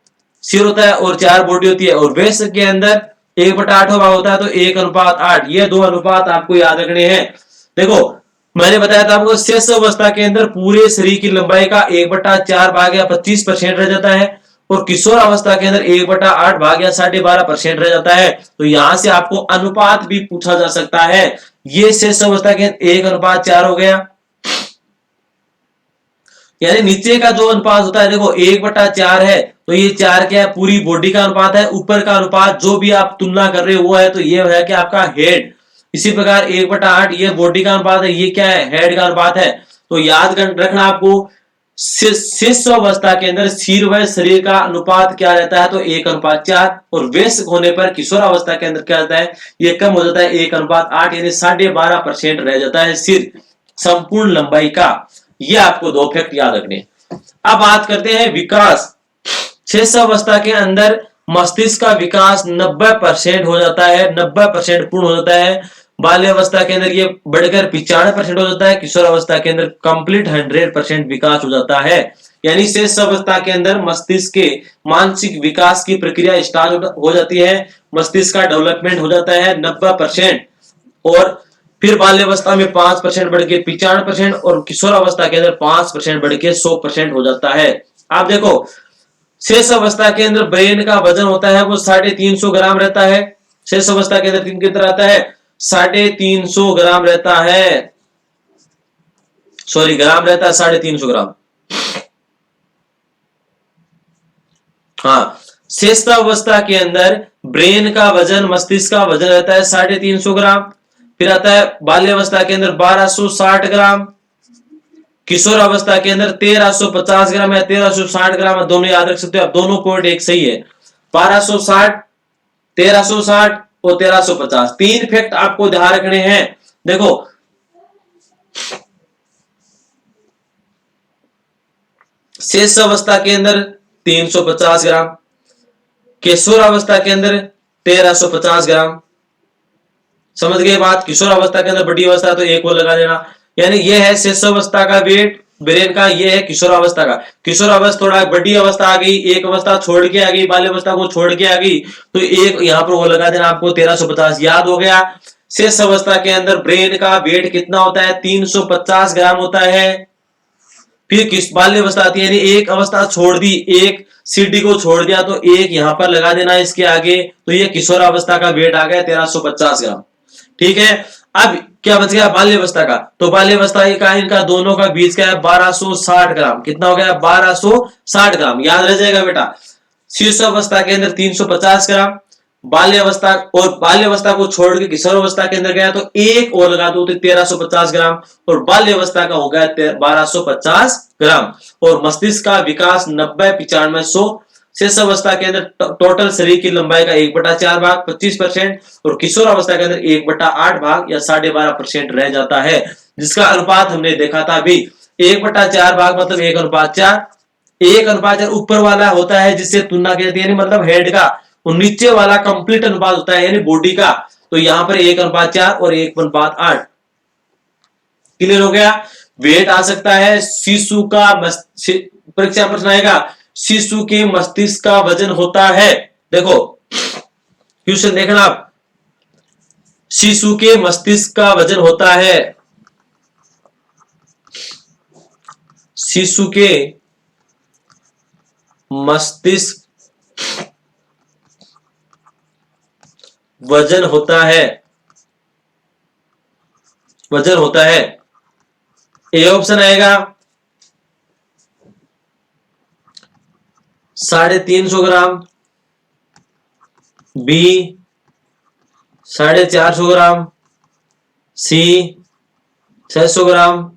सिर होता है और 4 बॉडी होती है। और वयस्क के अंदर 1/8 भाग होता है तो 1:8। ये 2 अनुपात आपको याद रखने हैं। देखो मैंने बताया था आपको, शेष अवस्था के अंदर पूरे शरीर की लंबाई का 1/4 भाग या 25% रह जाता है और किशोर अवस्था के अंदर 1/8 भाग या 12.5% रह जाता है। तो यहां से आपको अनुपात भी पूछा जा सकता है। ये शेष अवस्था के 1:4 हो गया, यानी नीचे का जो अनुपात होता है देखो 1/4 है, तो ये 4 क्या है? पूरी बॉडी का अनुपात है। ऊपर का अनुपात जो भी आप तुलना कर रहे हो वो है, तो ये है कि आपका हेड। इसी प्रकार 1/8 ये बॉडी का अनुपात है, ये क्या है? हेड का अनुपात है। तो याद रखना आपको, शिशु अवस्था के अंदर सिर व शरीर का अनुपात क्या रहता है? तो 1:4। और वयस्क होने पर किशोर अवस्था के अंदर क्या रहता है? ये कम हो जाता है, 1:8, यानी 12.5% रह जाता है सिर संपूर्ण लंबाई का। ये आपको 2 फैक्ट याद रखने। अब बात करते हैं विकास। शेष अवस्था के अंदर मस्तिष्क का विकास 90% हो जाता है, 90% पूर्ण हो जाता है। बाल्यावस्था के अंदर ये बढ़कर 95% हो जाता है। किशोर अवस्था के अंदर कंप्लीट 100% विकास हो जाता है। यानी शेष अवस्था के अंदर मस्तिष्क के मानसिक विकास की प्रक्रिया स्टार्ट हो जाती है, मस्तिष्क का डेवलपमेंट हो जाता है 90%। और फिर बाल्यावस्था में 5% बढ़ के 95% और किशोर अवस्था के अंदर 5% बढ़ के 100% हो जाता है। आप देखो शेष अवस्था के अंदर ब्रेन का वजन होता है वो 350 ग्राम रहता है। शेष अवस्था के अंदर कितना रहता है? 350 ग्राम रहता है, सॉरी ग्राम रहता है, 350 ग्राम। हाँ, शेष अवस्था के अंदर ब्रेन का वजन, मस्तिष्क का वजन रहता है 350 ग्राम। फिर आता है बाल्यावस्था के अंदर 1260 ग्राम, किशोर अवस्था के अंदर 1350 ग्राम या 1360 ग्राम, दोनों याद रख सकते हो आप, दोनों पॉइंट एक सही है। 1260, 1360 और 1350, तीन फैक्ट आपको ध्यान रखने हैं। देखो शेष अवस्था के अंदर 350 ग्राम, किशोर अवस्था के अंदर 1350 ग्राम। समझ गए बात? किशोर अवस्था के अंदर बड़ी अवस्था तो एक और लगा देना, यानी ये है शेष अवस्था का वेट ब्रेन का, ये है किशोर अवस्था का। किशोर अवस्था थोड़ा बड़ी अवस्था आ गई, एक अवस्था छोड़ के आ गई, बाल्य अवस्था को छोड़ के आ गई, तो एक यहां पर वो लगा देना आपको 1350। याद हो गया? शेष अवस्था के अंदर ब्रेन का वेट कितना होता है? 350 ग्राम होता है। फिर किस बाल्य अवस्था आती है, यानी एक अवस्था छोड़ दी, एक सीडी को छोड़ दिया, तो एक यहां पर लगा देना इसके आगे, तो ये किशोर अवस्था का वेट आ गया 1350 ग्राम। ठीक है, अब क्या बच गया बाल्यावस्था का, तो बाल्यावस्था का इनका दोनों का बीच का है 1260 ग्राम। कितना हो गया? 1260 ग्राम, याद रह जाएगा बेटा। शीर्ष अवस्था के अंदर 350 ग्राम, बाल्यावस्था और बाल्यावस्था को छोड़ के किशोर अवस्था के अंदर गया, तो एक और लगा दो तो 1350 ग्राम, और बाल्यावस्था का हो गया 1250 ग्राम। और मस्तिष्क का विकास 90-95-100। शेष अवस्था के अंदर टोटल शरीर की लंबाई का 1/4 भाग 25%, और किशोर अवस्था के अंदर 1/8 भाग या 12.5% रह जाता है, जिसका अनुपात हमने देखा था अभी। 1/4 भाग मतलब 1:4। 1:4 ऊपर वाला होता है जिससे तुलना की जाती है, मतलब हेड का, और नीचे वाला कंप्लीट अनुपात होता है यानी बॉडी का। तो यहां पर 1:4 और 1:8। क्लियर हो गया? वेट आ सकता है शिशु का, परीक्षा प्रश्न आएगा, शिशु के मस्तिष्क का वजन होता है। देखो क्वेश्चन देखना आप, शिशु के मस्तिष्क का वजन होता है, शिशु के मस्तिष्क वजन होता है, वजन होता है। ए ऑप्शन आएगा 350 ग्राम, बी 450 ग्राम, सी 600 ग्राम,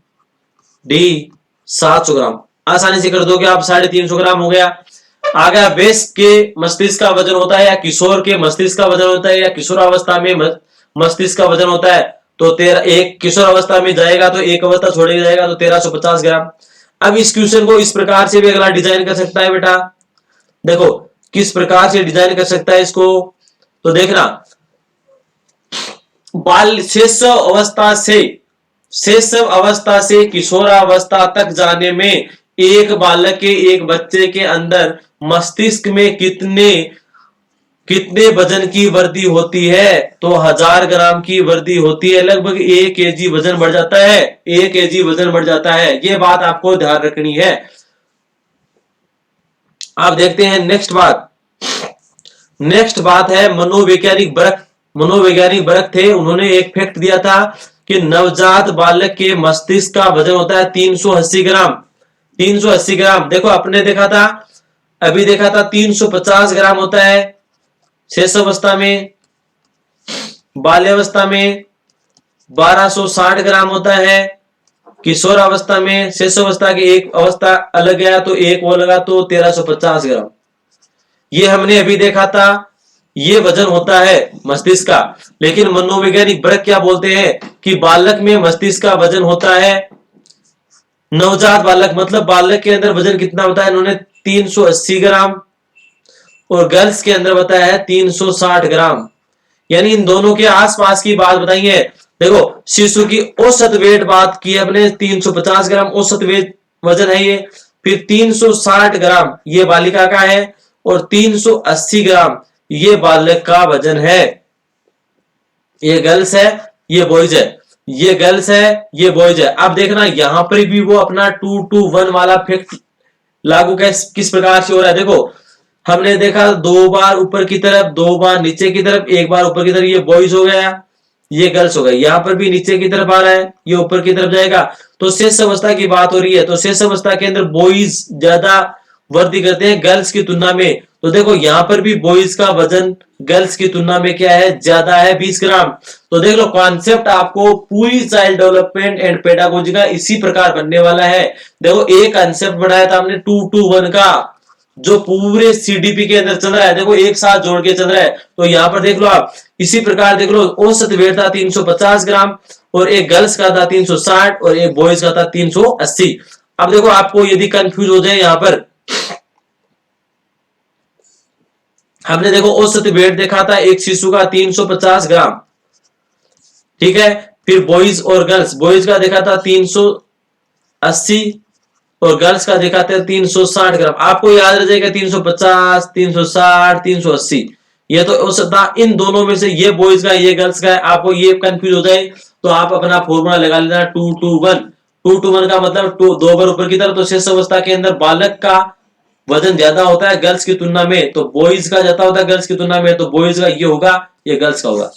डी 700 ग्राम। आसानी से कर दोगे आप, 350 ग्राम हो गया। आ गया बेस के मस्तिष्क का वजन होता है या किशोर के मस्तिष्क का वजन होता है या किशोर अवस्था में मस्तिष्क का वजन होता है, तो एक किशोर अवस्था में जाएगा तो एक अवस्था छोड़े जाएगा, तो 1350 ग्राम। अब इस क्वेश्चन को इस प्रकार से भी अगला डिजाइन कर सकता है बेटा। देखो किस प्रकार से डिजाइन कर सकता है इसको, तो देखना, बाल शेष अवस्था से किशोरावस्था तक जाने में एक बालक के, एक बच्चे के अंदर मस्तिष्क में कितने वजन की वृद्धि होती है, तो 1000 ग्राम की वृद्धि होती है। लगभग 1 kg वजन बढ़ जाता है, 1 kg वजन बढ़ जाता है। ये बात आपको ध्यान रखनी है। आप देखते हैं नेक्स्ट बात है मनोवैज्ञानिक बरख। मनोवैज्ञानिक बरख थे, उन्होंने एक फैक्ट दिया था कि नवजात बालक के मस्तिष्क का वजन होता है 380 ग्राम। 380 ग्राम। देखो अपने देखा था, अभी देखा था 350 ग्राम होता है शेष अवस्था में, बाल्यावस्था में 1260 ग्राम होता है, किशोर अवस्था में, शेष अवस्था की एक अवस्था अलग गया तो एक वो लगा तो 1350 ग्राम। ये हमने अभी देखा था, ये वजन होता है मस्तिष्क का। लेकिन मनोवैज्ञानिक बरख क्या बोलते हैं कि बालक में मस्तिष्क का वजन होता है, नवजात बालक मतलब बालक के अंदर वजन कितना होता है, इन्होंने 380 ग्राम, और गर्ल्स के अंदर बताया है 360 ग्राम। यानी इन दोनों के आसपास की बात बताई है। देखो शिशु की औसत वेट बात की अपने 350 ग्राम औसत वेट वजन है ये, फिर 360 ग्राम ये बालिका का है, और 380 ग्राम ये बालक का वजन है। ये गर्ल्स है, ये बॉयज है, ये गर्ल्स है, ये बॉयज है। अब देखना यहां पर भी वो अपना 2 to 1 वाला फैक्ट लागू किस प्रकार से हो रहा है। देखो हमने देखा 2 बार ऊपर की तरफ, 2 बार नीचे की तरफ, 1 बार ऊपर की तरफ, ये बॉयज हो गया, ये गर्ल्स हो गया। यहां पर भी नीचे की तरफ आ रहा है, ये ऊपर की तरफ जाएगा। तो शेष अवस्था की बात हो रही है, तो शेष अवस्था के अंदर बॉयज ज्यादा वृद्धि करते हैं गर्ल्स की तुलना में। तो देखो यहाँ पर भी बॉयज का वजन गर्ल्स की तुलना में क्या है, ज्यादा है, 20 ग्राम। तो देख लो कॉन्सेप्ट आपको पूरी चाइल्ड डेवलपमेंट एंड पेडागोजी का इसी प्रकार बनने वाला है। देखो एक कॉन्सेप्ट बनाया था हमने 2-2-1 का, जो पूरे सीडीपी के अंदर चल रहा है, देखो एक साथ जोड़ के चल रहा है। तो यहाँ पर देख लो आप, इसी प्रकार देख लो औसत वेट था 350 ग्राम, और एक गर्ल्स का था 360 और एक बॉयज का था 380। अब देखो आपको यदि कंफ्यूज हो जाए यहाँ पर, हमने देखो औसत वेट देखा था एक शिशु का 350 ग्राम, ठीक है। फिर बॉयज और गर्ल्स, बॉयज का देखा था 380 और गर्ल्स का देखा था 360 ग्राम। आपको याद रह जाएगा 350, 360, 380, ये तो औसत था। इन दोनों में से ये बॉयज का ये गर्ल्स का है, आपको ये कंफ्यूज हो जाए तो आप अपना फॉर्मूला लगा लेना 2-2-1। 2-2-1 का मतलब दो बार ऊपर की तरफ, तो शेष अवस्था के अंदर बालक का वजन ज्यादा होता है गर्ल्स की तुलना में, तो बॉयज का ज्यादा होता है गर्ल्स की तुलना में, तो बॉयज का ये होगा, ये गर्ल्स का होगा।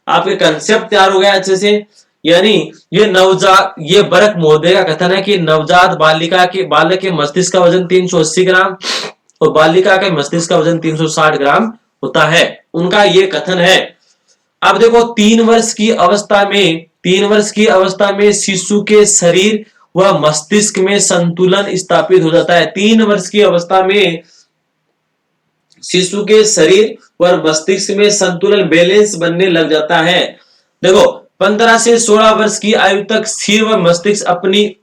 आपके कंसेप्ट तैयार हो गया अच्छे से। यानी ये नवजात, ये बरक महोदय का कथन है कि नवजात बालिका के बालक के मस्तिष्क का वजन 380 ग्राम और बालिका के मस्तिष्क का वजन 360 ग्राम होता है, उनका ये कथन है। अब देखो 3 वर्ष की अवस्था में, 3 वर्ष की अवस्था में शिशु के शरीर व मस्तिष्क में संतुलन स्थापित हो जाता है। 3 वर्ष की अवस्था में शिशु के शरीर व मस्तिष्क में संतुलन, बैलेंस बनने लग जाता है। देखो 15 से 16 वर्ष की आयु तक सिर व मस्तिष्क अपनी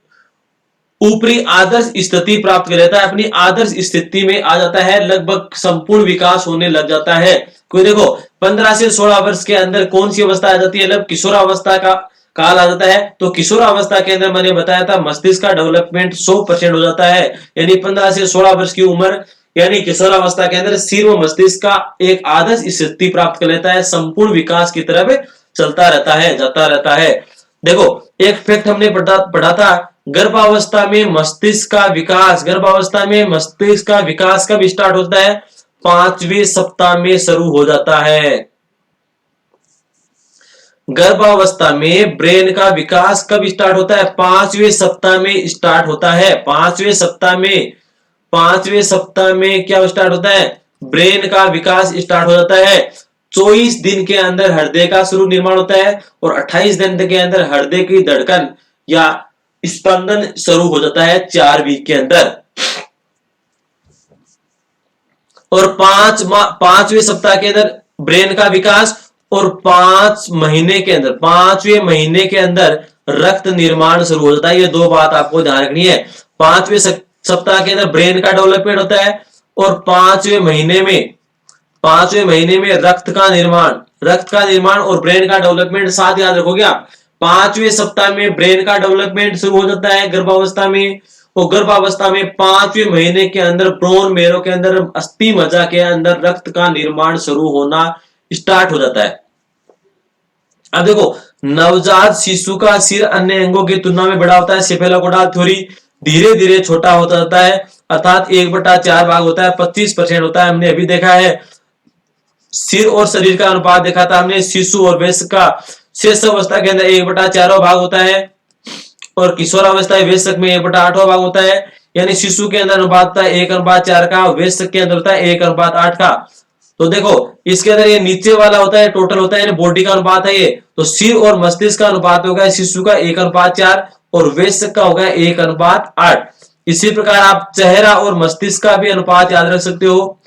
ऊपरी आदर्श स्थिति प्राप्त कर लेता है, अपनी आदर्श स्थिति में आ जाता है, लगभग संपूर्ण विकास होने लग जाता है। कोई देखो 15 से 16 वर्ष के अंदर कौन सी अवस्था आ जाती है, मतलब किशोरावस्था का काल आ जाता है। तो किशोरावस्था के अंदर मैंने बताया था मस्तिष्क का डेवलपमेंट 100% हो जाता है, यानी 15 से 16 वर्ष की उम्र यानी किशोरावस्था के अंदर सिर व मस्तिष्क का एक आदर्श स्थिति प्राप्त कर लेता है, संपूर्ण विकास की तरफ चलता रहता है, जाता रहता है। देखो एक फैक्ट हमने पढ़ा था, गर्भावस्था में मस्तिष्क का विकास, गर्भावस्था में मस्तिष्क का विकास कब स्टार्ट होता है, 5वें सप्ताह में शुरू हो जाता है। गर्भावस्था में ब्रेन का विकास कब स्टार्ट होता है, 5वें सप्ताह में स्टार्ट होता है। 5वें सप्ताह में, 5वें सप्ताह में क्या स्टार्ट होता है, ब्रेन का विकास स्टार्ट हो जाता है। 24 दिन के अंदर हृदय का शुरू निर्माण होता है और 28 दिन के अंदर हृदय की धड़कन या स्पंदन शुरू हो जाता है 4 वीक के अंदर। और 5वें सप्ताह के अंदर ब्रेन का विकास और 5 महीने के अंदर, 5वें महीने के अंदर रक्त निर्माण शुरू हो जाता है। ये दो बात आपको ध्यान रखनी है। 5वें सप्ताह के अंदर ब्रेन का डेवलपमेंट होता है और 5वें महीने में रक्त का निर्माण और ब्रेन का डेवलपमेंट साथ याद रखोगे आप। 5वें सप्ताह में ब्रेन का डेवलपमेंट शुरू हो जाता है गर्भावस्था में, और गर्भावस्था में 5वें महीने के अंदर ब्रोन मेरो के अंदर, अस्थि मज्जा के अंदर रक्त का निर्माण शुरू होना स्टार्ट हो जाता है। अब देखो नवजात शिशु का सिर अन्य अंगों की तुलना में बड़ा होता है, सेफेलोपोडल थ्योरी, धीरे धीरे छोटा होता जाता है, अर्थात 1/4 भाग होता है, 25% होता है। हमने अभी देखा है सिर और शरीर का अनुपात देखा था हमने, शिशु और वयस्क का शेष अवस्था के अंदर 1/4 भाग होता है और किशोरावस्था वयस्क में 1/8 भाग होता है। यानी शिशु के अंदर अनुपात होता है 1/4 का, वयस्क के अंदर होता है 1/8 का। तो देखो इसके अंदर ये नीचे वाला होता है, टोटल होता है, बॉडी का अनुपात है ये। तो सिर और मस्तिष्क का अनुपात होगा शिशु का 1/4 और वयस्क का होगा 1/8। इसी प्रकार आप चेहरा और मस्तिष्क का भी अनुपात याद रख सकते हो।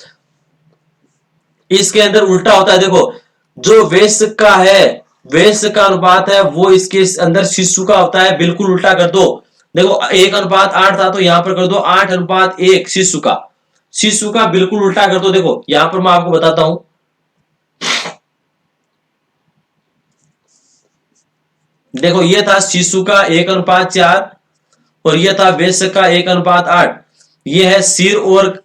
इसके अंदर उल्टा होता है, देखो जो वयस्क का है, वयस्क का अनुपात है वो इसके अंदर शिशु का होता है, बिल्कुल उल्टा कर दो। देखो 1/8 था तो यहां पर कर दो 8/1 शिशु का बिल्कुल उल्टा कर दो। देखो यहां पर मैं आपको बताता हूं, देखो ये था शिशु का 1/4 और ये था वयस्क का 1/8। ये है सिर और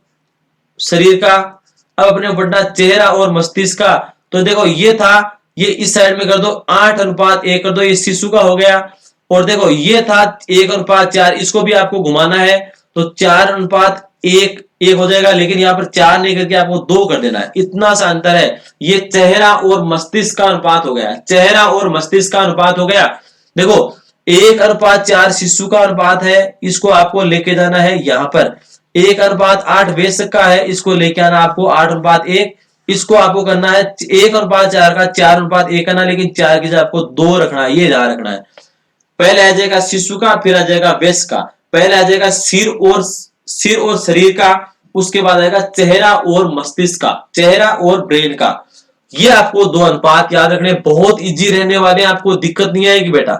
शरीर का। अब अपने बढ़ना चेहरा और मस्तिष्क का, तो देखो ये था, ये इस साइड में कर दो 8/1 कर दो, ये शिशु का हो गया। और देखो ये था 1/4, इसको भी आपको घुमाना है तो 4/1 हो जाएगा, लेकिन यहाँ पर 4 नहीं करके आपको 2 कर देना है, इतना सा अंतर है। ये चेहरा और मस्तिष्क का अनुपात हो गया, चेहरा और मस्तिष्क का अनुपात हो गया। देखो 1/4 शिशु का अनुपात है, इसको आपको लेके जाना है यहां पर। 1:8 बेसिक का है, इसको लेके आना आपको 8:1। इसको आपको करना है 1:4 का 4:1 करना, लेकिन 4 की जगह आपको 2 रखना है, ये ध्यान रखना है। पहले आ जाएगा शिशु का, फिर आ जाएगा वयस्क का। पहले आ जाएगा सिर और शरीर का, उसके बाद आएगा चेहरा और मस्तिष्क का, चेहरा और ब्रेन का। ये आपको 2 अनुपात याद रखने, बहुत इजी रहने वाले हैं, आपको दिक्कत नहीं आएगी बेटा।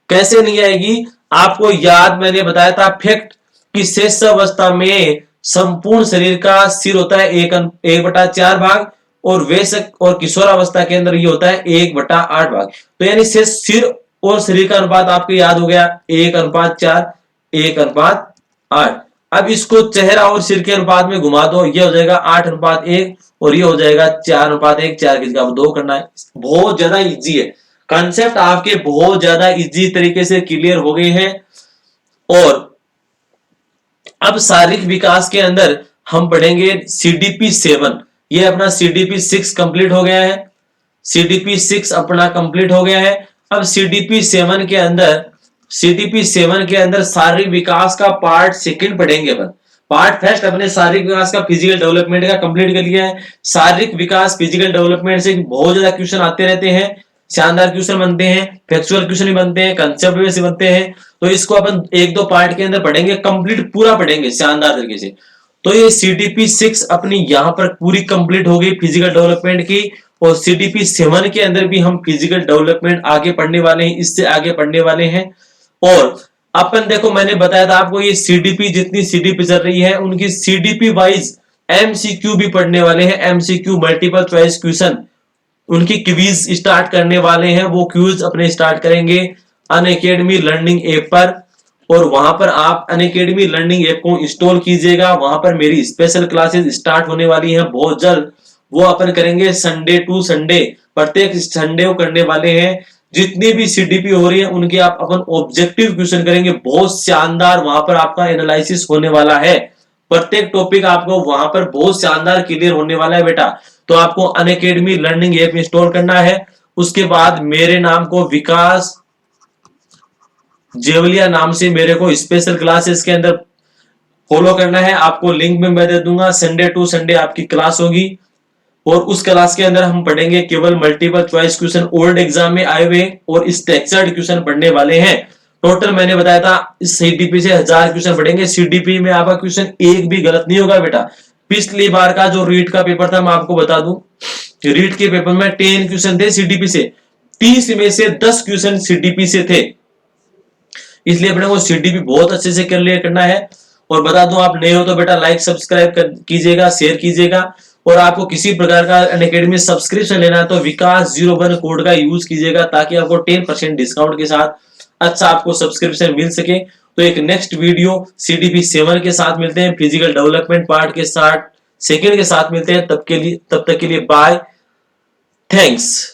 कैसे नहीं आएगी, आपको याद मैंने बताया था फैक्ट कि शेषावस्था में संपूर्ण शरीर का सिर होता है 1/4 भाग, और वयस्क और किशोरावस्था के अंदर ये होता है 1/8 भाग। तो यानी सिर और शरीर का अनुपात आपको याद हो गया 1:4 1:8। अब इसको चेहरा और सिर के अनुपात में घुमा दो, ये हो जाएगा 8:1 और ये हो जाएगा 4:1। 4 की जगह 2 करना है। बहुत ज्यादा इजी है, कंसेप्ट आपके बहुत ज्यादा इजी तरीके से क्लियर हो गए हैं। और अब शारीरिक विकास के अंदर हम पढ़ेंगे CDP 7। ये अपना CDP 6 कंप्लीट हो गया है, CDP 6 अपना कंप्लीट हो गया है। अब CDP 7 के अंदर शारीरिक विकास का पार्ट सेकंड पढ़ेंगे अपन। पार्ट फर्स्ट अपने शारीरिक विकास का फिजिकल डेवलपमेंट का कंप्लीट कर लिया है। शारीरिक विकास फिजिकल डेवलपमेंट से बहुत ज्यादा क्वेश्चन आते रहते हैं, शानदार क्वेश्चन बनते हैं, फैक्चुअल क्वेश्चन भी बनते हैं, कंसेप्ट बेस बनते हैं। तो इसको अपन 1-2 पार्ट के अंदर पढ़ेंगे, कंप्लीट पूरा पढ़ेंगे शानदार तरीके से। तो ये CDP 6 अपनी यहाँ पर पूरी कंप्लीट हो गई फिजिकल डेवलपमेंट की। और CDP 7 के अंदर भी हम फिजिकल डेवलपमेंट आगे पढ़ने वाले हैं, इससे आगे पढ़ने वाले हैं। और अपन देखो मैंने बताया था आपको, ये CDP जितनी CDP चल रही है उनकी CDP वाइज MCQ भी पढ़ने वाले हैं। MCQ मल्टीपल चॉइस क्वेश्चन, उनकी क्विज स्टार्ट करने वाले हैं। वो क्विज अपने स्टार्ट करेंगे अनअकैडमी लर्निंग ऐप पर, और वहां पर आप अनअकैडमी लर्निंग ऐप को इंस्टॉल कीजिएगा। वहां पर मेरी स्पेशल क्लासेस स्टार्ट होने वाली हैं बहुत जल्द। वो अपन करेंगे संडे टू संडे, प्रत्येक संडे को करने वाले हैं। जितनी भी CDP हो रही है उनके आप अपन ऑब्जेक्टिव क्वेश्चन करेंगे, बहुत शानदार वहां पर आपका एनालिसिस होने वाला है। प्रत्येक टॉपिक आपको वहां पर बहुत शानदार क्लियर होने वाला है बेटा। तो आपको अनअकैडमी लर्निंग ऐप इंस्टॉल करना है। उसके बाद मेरे नाम को विकास जेवलिया नाम से मेरे को स्पेशल क्लासेस के अंदर फॉलो करना है। आपको लिंक में मैं दे दूंगा। संडे टू संडे आपकी क्लास होगी, और उस क्लास के अंदर हम पढ़ेंगे केवल multiple choice question old exam में आए हुए, और स्ट्रक्चर्ड क्वेश्चन पढ़ने वाले हैं। टोटल मैंने बताया था इस CDP से 1000 क्वेश्चन पढ़ेंगे। CDP में आपका क्वेश्चन एक भी गलत नहीं होगा बेटा। पिछली बार का जो रीट का पेपर था मैं आपको बता दूं, रीट के पेपर में 10 क्वेश्चन थे CDP से, 30 में से 10 क्वेश्चन CDP से थे। इसलिए अपने को CDP बहुत अच्छे से क्लियर करना है। और बता दूं, आप नए हो तो बेटा लाइक सब्सक्राइब कीजिएगा, शेयर कीजिएगा। और आपको किसी प्रकार का अनअकैडमी सब्सक्रिप्शन लेना है तो विकास 01 कोड का यूज कीजिएगा, ताकि आपको 10% डिस्काउंट के साथ अच्छा आपको सब्सक्रिप्शन मिल सके। तो एक नेक्स्ट वीडियो CDP 7 के साथ मिलते हैं, फिजिकल डेवलपमेंट पार्ट के साथ सेकंड के साथ मिलते हैं। तब तक के लिए बाय, थैंक्स।